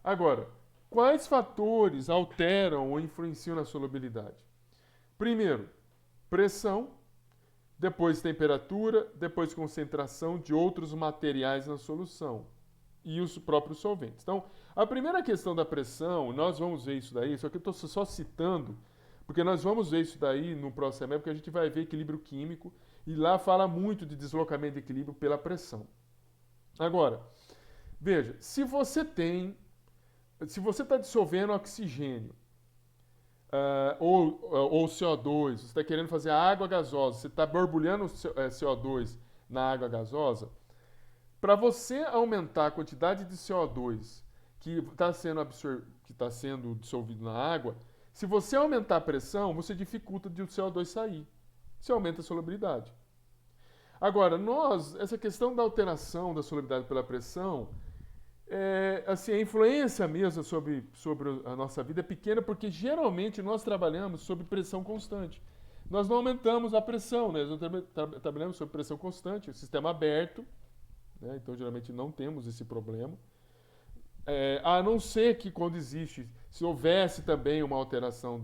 Agora, quais fatores alteram ou influenciam na solubilidade? Primeiro, pressão, depois temperatura, depois concentração de outros materiais na solução e os próprios solventes. Então, a primeira questão da pressão, nós vamos ver isso daí, só que eu estou só citando, porque nós vamos ver isso daí no próximo semestre, porque a gente vai ver equilíbrio químico, e lá fala muito de deslocamento de equilíbrio pela pressão. Agora, veja, se você está dissolvendo oxigênio, ou CO2, você está querendo fazer água gasosa, você está borbulhando CO2 na água gasosa, para você aumentar a quantidade de CO2 que está sendo dissolvido na água, se você aumentar a pressão, você dificulta de o CO2 sair. Você aumenta a solubilidade. Agora, essa questão da alteração da solubilidade pela pressão, a influência mesmo sobre a nossa vida é pequena, porque geralmente nós trabalhamos sob pressão constante. Nós não aumentamos a pressão, né? Nós trabalhamos sob pressão constante, o sistema aberto, né? Então geralmente não temos esse problema. A não ser que se houvesse também uma alteração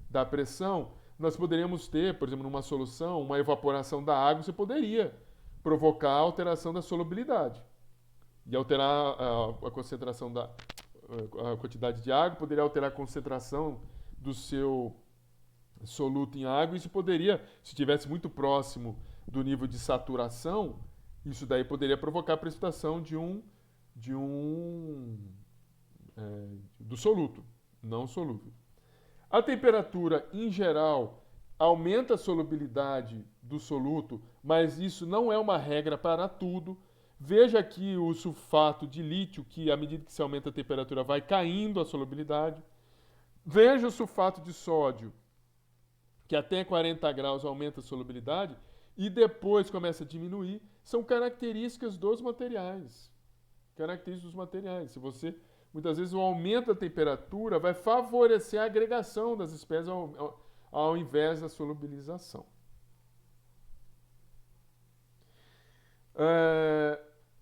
da pressão, nós poderíamos ter, por exemplo, numa solução, uma evaporação da água, você poderia provocar a alteração da solubilidade. E alterar a concentração a quantidade de água, poderia alterar a concentração do seu soluto em água, e isso poderia, se estivesse muito próximo do nível de saturação, isso daí poderia provocar a precipitação do soluto, não solúvel. A temperatura, em geral, aumenta a solubilidade do soluto, mas isso não é uma regra para tudo. Veja aqui o sulfato de lítio, que à medida que se aumenta a temperatura vai caindo a solubilidade. Veja o sulfato de sódio. que até 40 graus aumenta a solubilidade e depois começa a diminuir, são características dos materiais. Características dos materiais. Se você, muitas vezes o aumento da temperatura vai favorecer a agregação das espécies ao invés da solubilização.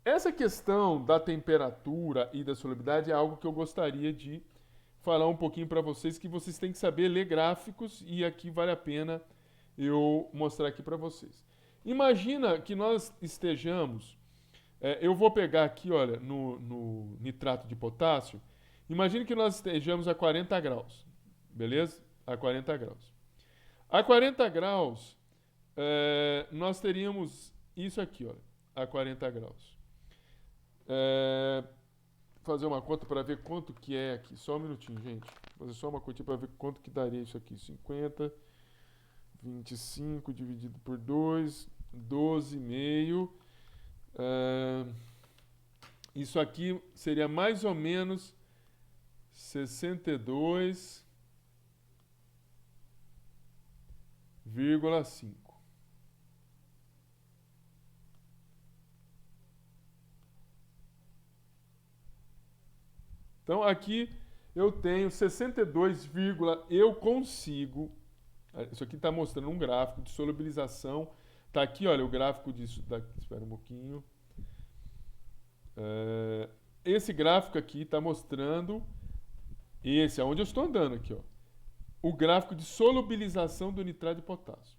Essa questão da temperatura e da solubilidade é algo que eu gostaria de falar um pouquinho para vocês, que vocês têm que saber ler gráficos, e aqui vale a pena eu mostrar aqui para vocês. Imagina que nós estejamos, eu vou pegar aqui, olha, no nitrato de potássio, imagine que nós estejamos a 40 graus, beleza? A 40 graus. A 40 graus, nós teríamos isso aqui, olha, a 40 graus. Fazer uma conta para ver quanto que é aqui. Só um minutinho, gente. Fazer só uma continha para ver quanto que daria isso aqui. 50, 25 dividido por 2, 12,5. Isso aqui seria mais ou menos 62,5. Então, aqui eu tenho 62, eu consigo. Isso aqui está mostrando um gráfico de solubilização. Está aqui, olha, o gráfico disso. Espera um pouquinho. Esse gráfico aqui está mostrando. Esse é onde eu estou andando aqui, ó. O gráfico de solubilização do nitrato de potássio.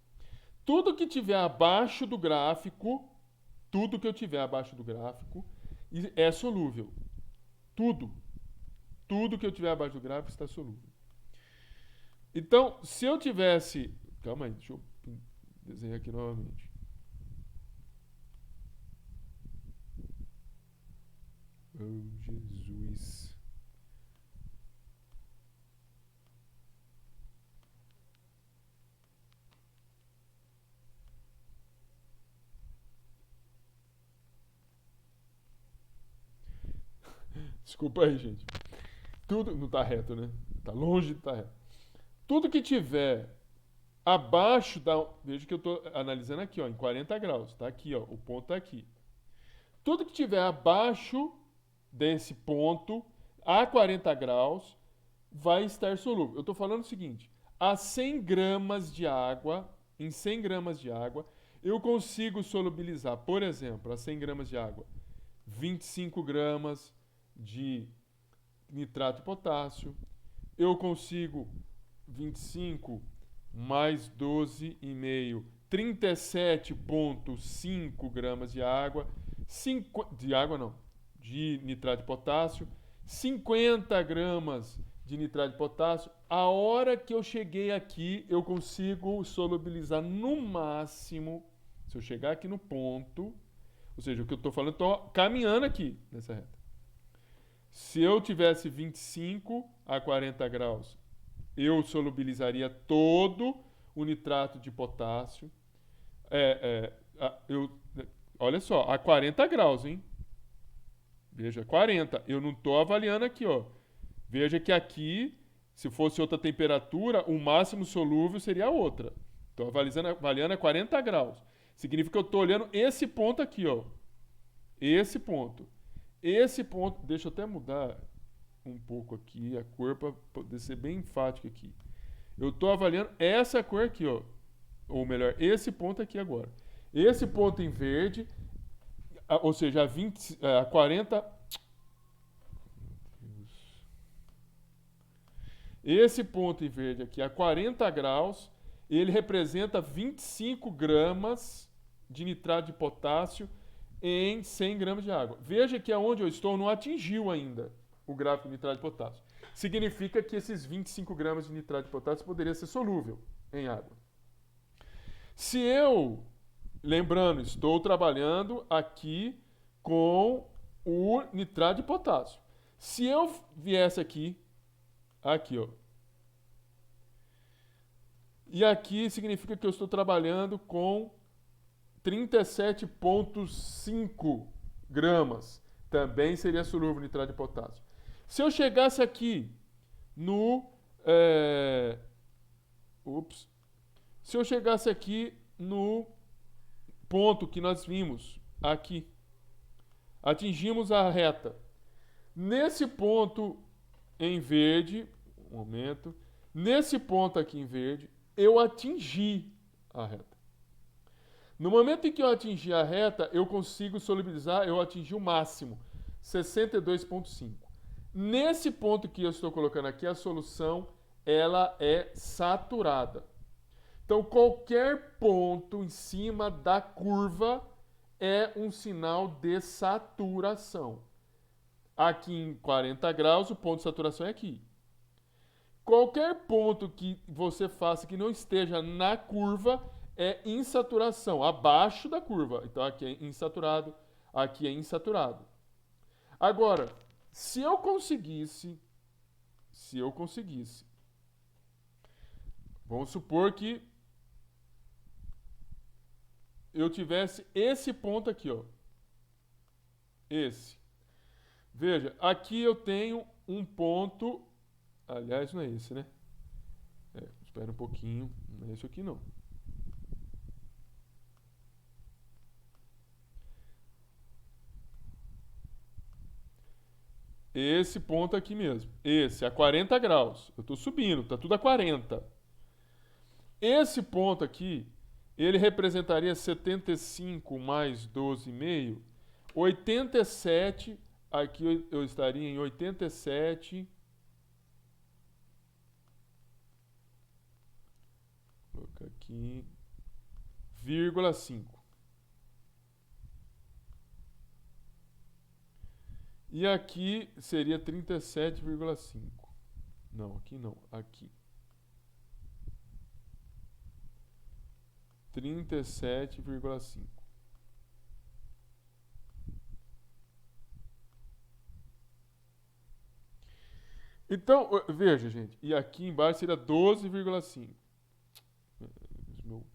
Tudo que tiver abaixo do gráfico, tudo que eu tiver abaixo do gráfico é solúvel. Tudo que eu tiver abaixo do gráfico está solúvel. Então, se eu tivesse... Calma aí, deixa eu desenhar aqui novamente. Oh, Jesus. Desculpa aí, gente. Tudo não está reto, né? Está longe de estar reto. Tudo que tiver abaixo da... Veja que eu estou analisando aqui, ó, em 40 graus. Está aqui, ó, o ponto está aqui. Tudo que tiver abaixo desse ponto, a 40 graus, vai estar solúvel. Eu estou falando o seguinte, a 100 gramas de água, em 100 gramas de água, eu consigo solubilizar, por exemplo, a 100 gramas de água, 25 gramas de nitrato de potássio, eu consigo 25 mais 12,5, 37,5 gramas de água, de nitrato de potássio, 50 gramas de nitrato de potássio. A hora que eu cheguei aqui, eu consigo solubilizar no máximo, se eu chegar aqui no ponto, ou seja, o que eu estou falando, estou caminhando aqui nessa reta. Se eu tivesse 25 a 40 graus, eu solubilizaria todo o nitrato de potássio. Olha só, a 40 graus, hein? Veja, 40. Eu não estou avaliando aqui, ó. Veja que aqui, se fosse outra temperatura, o máximo solúvel seria outra. Estou avaliando a 40 graus. Significa que eu estou olhando esse ponto aqui, ó. Esse ponto. Esse ponto, deixa eu até mudar um pouco aqui a cor para poder ser bem enfático aqui. Eu estou avaliando essa cor aqui, ó. Ou melhor, esse ponto aqui agora. Esse ponto em verde, ou seja, a 40... Esse ponto em verde aqui, a 40 graus, ele representa 25 gramas de nitrato de potássio em 100 gramas de água. Veja que aonde eu estou não atingiu ainda o gráfico de nitrato de potássio. Significa que esses 25 gramas de nitrato de potássio poderia ser solúvel em água. Se eu, lembrando, estou trabalhando aqui com o nitrato de potássio. Se eu viesse aqui, ó, e aqui significa que eu estou trabalhando com 37,5 gramas. Também seria solúvel nitrato de potássio. Se eu chegasse aqui no... Se eu chegasse aqui no ponto que nós vimos aqui, atingimos a reta. Nesse ponto em verde, um momento, nesse ponto aqui em verde, eu atingi a reta. No momento em que eu atingi a reta, eu consigo solubilizar, eu atingi o máximo, 62,5. Nesse ponto que eu estou colocando aqui, a solução ela é saturada. Então, qualquer ponto em cima da curva é um sinal de saturação. Aqui em 40 graus, o ponto de saturação é aqui. Qualquer ponto que você faça que não esteja na curva é insaturação, abaixo da curva. Então, aqui é insaturado, aqui é insaturado. Agora, se eu conseguisse, vamos supor que eu tivesse esse ponto aqui, ó. Esse. Veja, aqui eu tenho um ponto. Aliás, não é esse, né? Espera um pouquinho. Não é esse aqui, não. Esse ponto aqui mesmo. Esse, a 40 graus. Eu estou subindo, está tudo a 40. Esse ponto aqui, ele representaria 75 mais 12,5. 87, aqui eu estaria em 87. Vou colocar aqui, 0,5. E aqui seria 37,5. Não, aqui não, aqui. 37,5. Então, veja, gente, e aqui embaixo seria 12,5.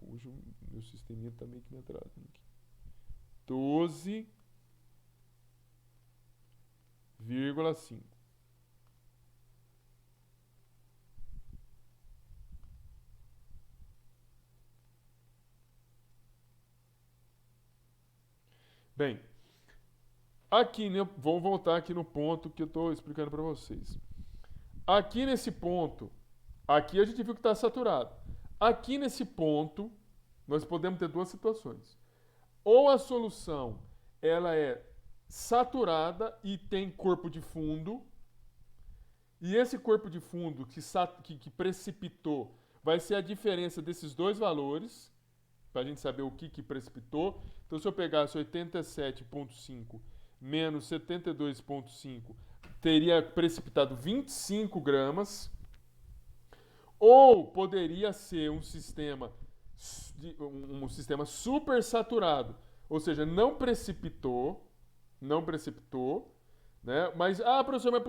Hoje o meu sisteminha está meio que me atrasando aqui. 12,5. Bem, aqui, né, vamos voltar aqui no ponto que eu estou explicando para vocês. Aqui nesse ponto, aqui a gente viu que está saturado. Aqui nesse ponto, nós podemos ter duas situações. Ou a solução ela é saturada e tem corpo de fundo, e esse corpo de fundo que precipitou vai ser a diferença desses dois valores, para a gente saber o que precipitou. Então, se eu pegasse 87,5 menos 72,5, teria precipitado 25 gramas. Ou poderia ser um sistema super saturado, ou seja, não precipitou, né? Mas, professor, mas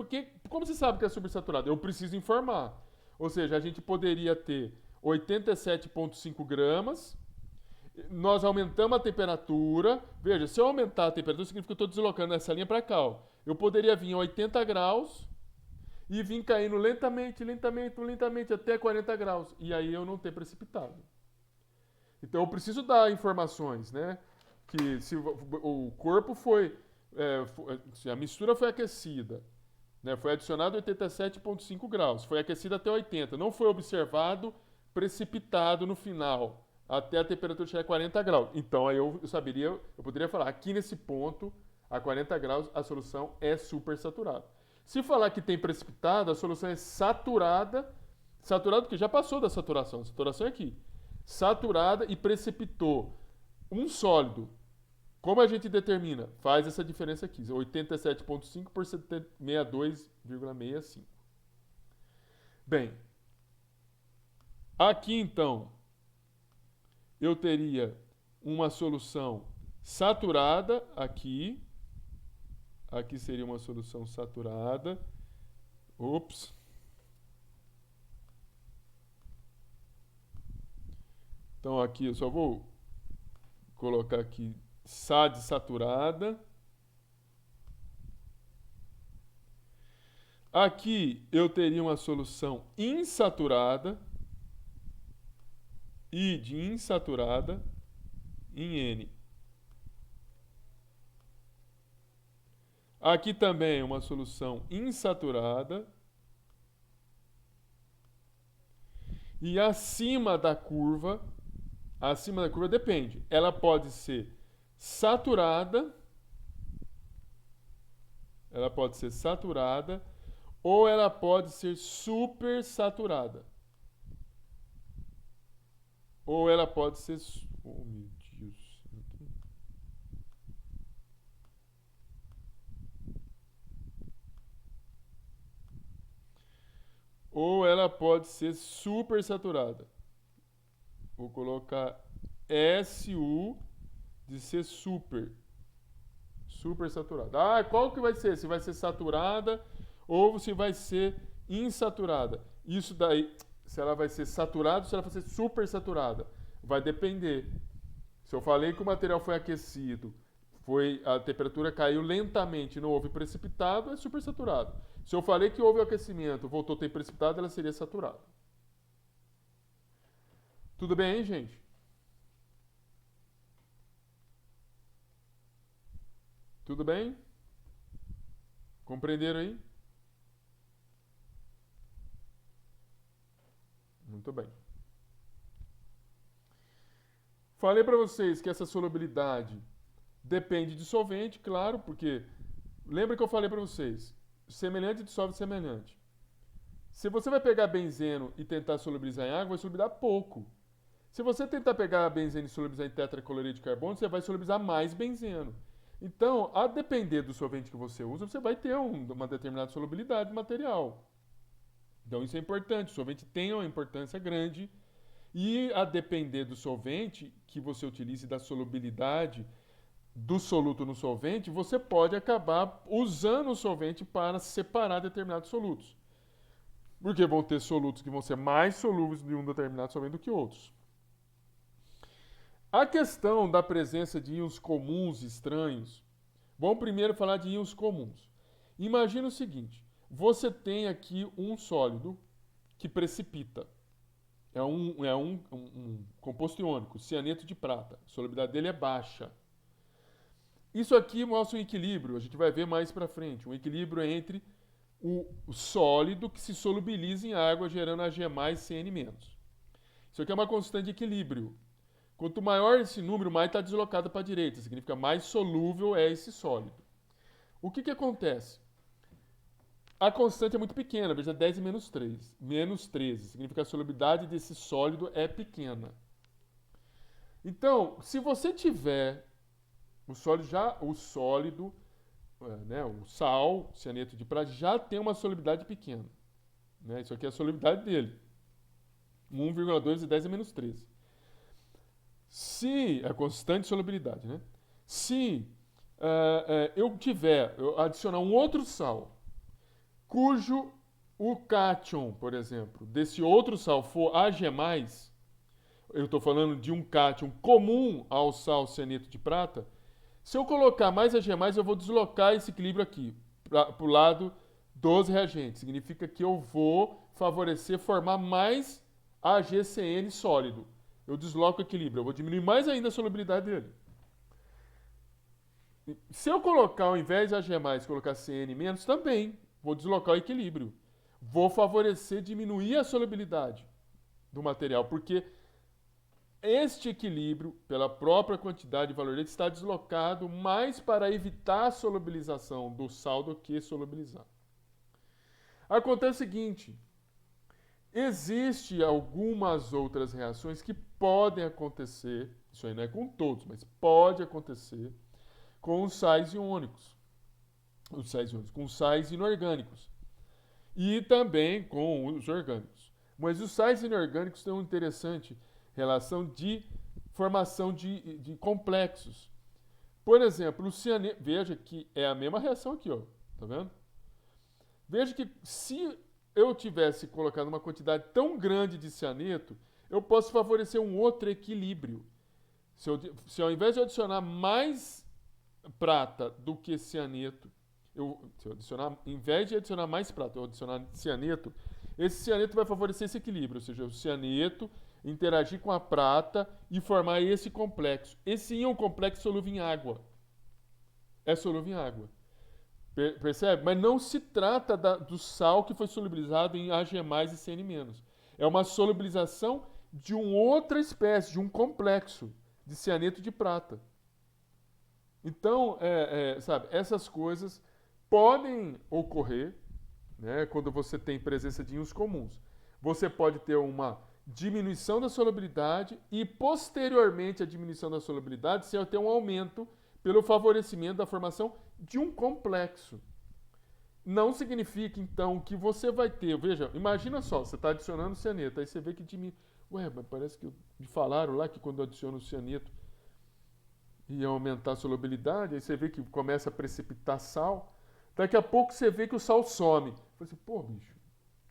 como você sabe que é supersaturado? Eu preciso informar. Ou seja, a gente poderia ter 87,5 gramas, nós aumentamos a temperatura. Veja, se eu aumentar a temperatura, significa que eu estou deslocando essa linha para cá. Ó. Eu poderia vir a 80 graus e vir caindo lentamente até 40 graus. E aí eu não ter precipitado. Então eu preciso dar informações, né? Que se o corpo se a mistura foi aquecida, né? Foi adicionado 87,5 graus, foi aquecida até 80, não foi observado precipitado no final, até a temperatura chegar a 40 graus. Então aí eu poderia falar, aqui nesse ponto, a 40 graus, a solução é supersaturada. Se falar que tem precipitado, a solução é saturada porque já passou da saturação. A saturação é aqui. Saturada e precipitou um sólido. Como a gente determina? Faz essa diferença aqui. 87,5 por 62,65. Bem, aqui então, eu teria uma solução saturada aqui. Aqui seria uma solução saturada. Ops. Então aqui eu só vou colocar aqui SAD saturada. Aqui eu teria uma solução insaturada. I de insaturada em N. Aqui também uma solução insaturada. E acima da curva depende. Ela pode ser saturada, ou ela pode ser supersaturada. Ou ela pode ser... Oh, meu Deus. Ou ela pode ser supersaturada. Vou colocar SU de ser supersaturada. Ah, qual que vai ser? Se vai ser saturada ou se vai ser insaturada. Isso daí, se ela vai ser saturada ou se ela vai ser supersaturada. Vai depender. Se eu falei que o material foi aquecido, a temperatura caiu lentamente e não houve precipitado, é supersaturado. Se eu falei que houve o aquecimento, voltou a ter precipitado, ela seria saturada. Tudo bem, hein, gente? Tudo bem? Compreenderam aí? Muito bem. Falei para vocês que essa solubilidade depende de solvente, claro, porque lembra que eu falei para vocês, semelhante dissolve semelhante. Se você vai pegar benzeno e tentar solubilizar em água, vai solubilizar pouco. Se você tentar pegar benzeno e solubilizar em tetracloreto de carbono, você vai solubilizar mais benzeno. Então, a depender do solvente que você usa, você vai ter uma determinada solubilidade do material. Então, isso é importante. O solvente tem uma importância grande. E a depender do solvente que você utilize, da solubilidade do soluto no solvente, você pode acabar usando o solvente para separar determinados solutos. Porque vão ter solutos que vão ser mais solúveis de um determinado solvente do que outros. A questão da presença de íons comuns estranhos. Vamos primeiro falar de íons comuns. Imagina o seguinte: você tem aqui um sólido que precipita. É um composto iônico, cianeto de prata. A solubilidade dele é baixa. Isso aqui mostra um equilíbrio, a gente vai ver mais para frente. Um equilíbrio entre o sólido que se solubiliza em água, gerando Ag mais CN-. Isso aqui é uma constante de equilíbrio. Quanto maior esse número, mais está deslocado para a direita. Significa mais solúvel é esse sólido. O que acontece? A constante é muito pequena, veja 10 e menos 3. Menos 13. Significa que a solubilidade desse sólido é pequena. Então, se você tiver o sólido, o sal, cianeto de prata, já tem uma solubilidade pequena. Né? Isso aqui é a solubilidade dele. 1,2 e 10 a menos 13. Se a constante de solubilidade, né? Se eu adicionar um outro sal, cujo o cátion, por exemplo, desse outro sal for Ag+, eu estou falando de um cátion comum ao sal cianeto de prata, se eu colocar mais Ag+, eu vou deslocar esse equilíbrio aqui, para o lado dos reagentes. Significa que eu vou favorecer formar mais AgCN sólido. Eu desloco o equilíbrio, eu vou diminuir mais ainda a solubilidade dele. Se eu colocar, ao invés de Ag+, colocar CN-, também vou deslocar o equilíbrio. Vou favorecer diminuir a solubilidade do material, porque este equilíbrio, pela própria quantidade e valor dele, está deslocado mais para evitar a solubilização do sal do que solubilizar. Acontece o seguinte: existem algumas outras reações que podem acontecer, isso aí não é com todos, mas pode acontecer com os sais iônicos. Com os sais inorgânicos. E também com os orgânicos. Mas os sais inorgânicos têm uma interessante relação de formação de complexos. Por exemplo, o cianeto, veja que é a mesma reação aqui, ó, tá vendo? Veja que se eu tivesse colocado uma quantidade tão grande de cianeto, eu posso favorecer um outro equilíbrio. Se ao invés de adicionar mais prata do que cianeto, em vez de adicionar mais prata, eu adicionar cianeto, esse cianeto vai favorecer esse equilíbrio, ou seja, o cianeto interagir com a prata e formar esse complexo. Esse íon complexo é solúvel em água. É solúvel em água. Percebe? Mas não se trata do sal que foi solubilizado em Ag+ e Cn-. É uma solubilização de uma outra espécie, de um complexo de cianeto de prata. Então, sabe, essas coisas podem ocorrer, né, quando você tem presença de íons comuns. Você pode ter uma diminuição da solubilidade e, posteriormente à diminuição da solubilidade, você vai ter um aumento pelo favorecimento da formação de um complexo. Não significa, então, que você vai ter... Veja, imagina só, você está adicionando cianeto, aí você vê que diminui... Ué, mas parece que me falaram lá que quando adiciona o cianeto ia aumentar a solubilidade, aí você vê que começa a precipitar sal. Daqui a pouco você vê que o sal some. Você assim, pô, bicho,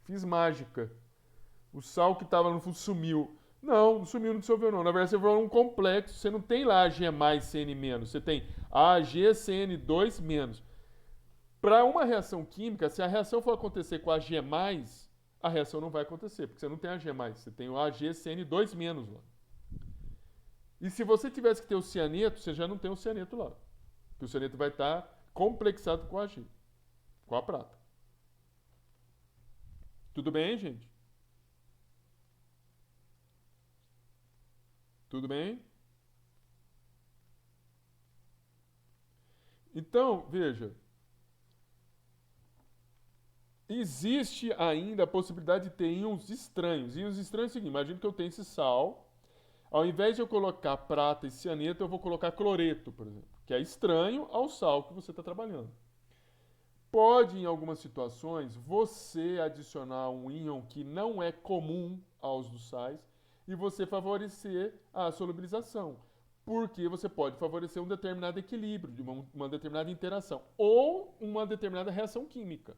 fiz mágica. O sal que estava no fundo sumiu. Não sumiu, não dissolveu não. Na verdade, você formou um complexo. Você não tem lá Ag+, Cn-. Você tem AgCN2-. Para uma reação química, se a reação for acontecer com Ag+, a reação não vai acontecer, porque você não tem Ag+, você tem o AgCN2- lá. E se você tivesse que ter o cianeto, você já não tem o cianeto lá. Porque o cianeto vai estar complexado com a Ag, com a prata. Tudo bem, gente? Tudo bem? Então, veja. Existe ainda a possibilidade de ter íons estranhos. Íons estranhos é o seguinte, imagina que eu tenho esse sal. Ao invés de eu colocar prata e cianeto, eu vou colocar cloreto, por exemplo, que é estranho ao sal que você está trabalhando. Pode, em algumas situações, você adicionar um íon que não é comum aos dos sais e você favorecer a solubilização, porque você pode favorecer um determinado equilíbrio, de uma determinada interação, ou uma determinada reação química.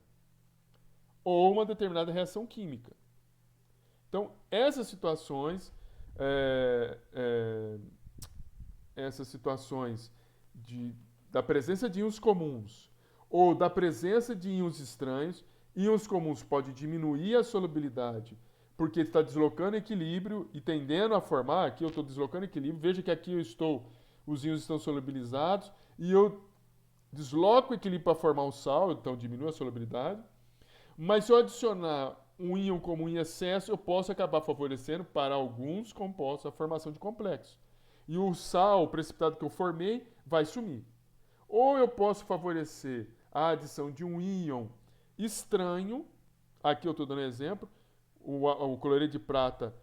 Então, essas situações da presença de íons comuns ou da presença de íons estranhos, íons comuns pode diminuir a solubilidade porque está deslocando equilíbrio e tendendo a formar, aqui eu estou deslocando equilíbrio, veja que aqui os íons estão solubilizados e eu desloco o equilíbrio para formar um sal, então diminui a solubilidade. Mas se eu adicionar um íon comum em excesso, eu posso acabar favorecendo para alguns compostos a formação de complexos. E o sal, o precipitado que eu formei, vai sumir. Ou eu posso favorecer a adição de um íon estranho, aqui eu estou dando exemplo, o cloreto de prata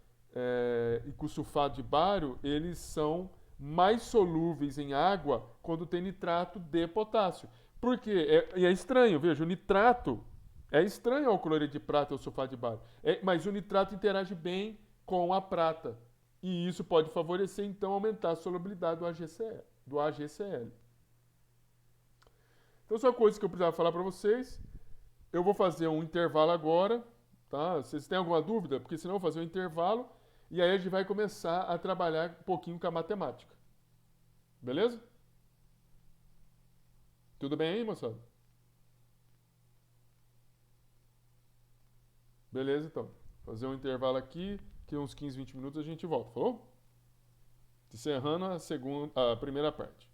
e com sulfato de bário, eles são mais solúveis em água quando tem nitrato de potássio. Por quê? É estranho, veja, o nitrato é estranho ao cloreto de prata ou sulfato de bário, mas o nitrato interage bem com a prata. E isso pode favorecer, então, aumentar a solubilidade do AgCl. Então, são coisas que eu precisava falar para vocês. Eu vou fazer um intervalo agora, tá? Vocês têm alguma dúvida? Porque senão eu vou fazer um intervalo e aí a gente vai começar a trabalhar um pouquinho com a matemática. Beleza? Tudo bem aí, moçada? Beleza, então. Fazer um intervalo aqui, que uns 15, 20 minutos a gente volta, falou? Encerrando a primeira parte.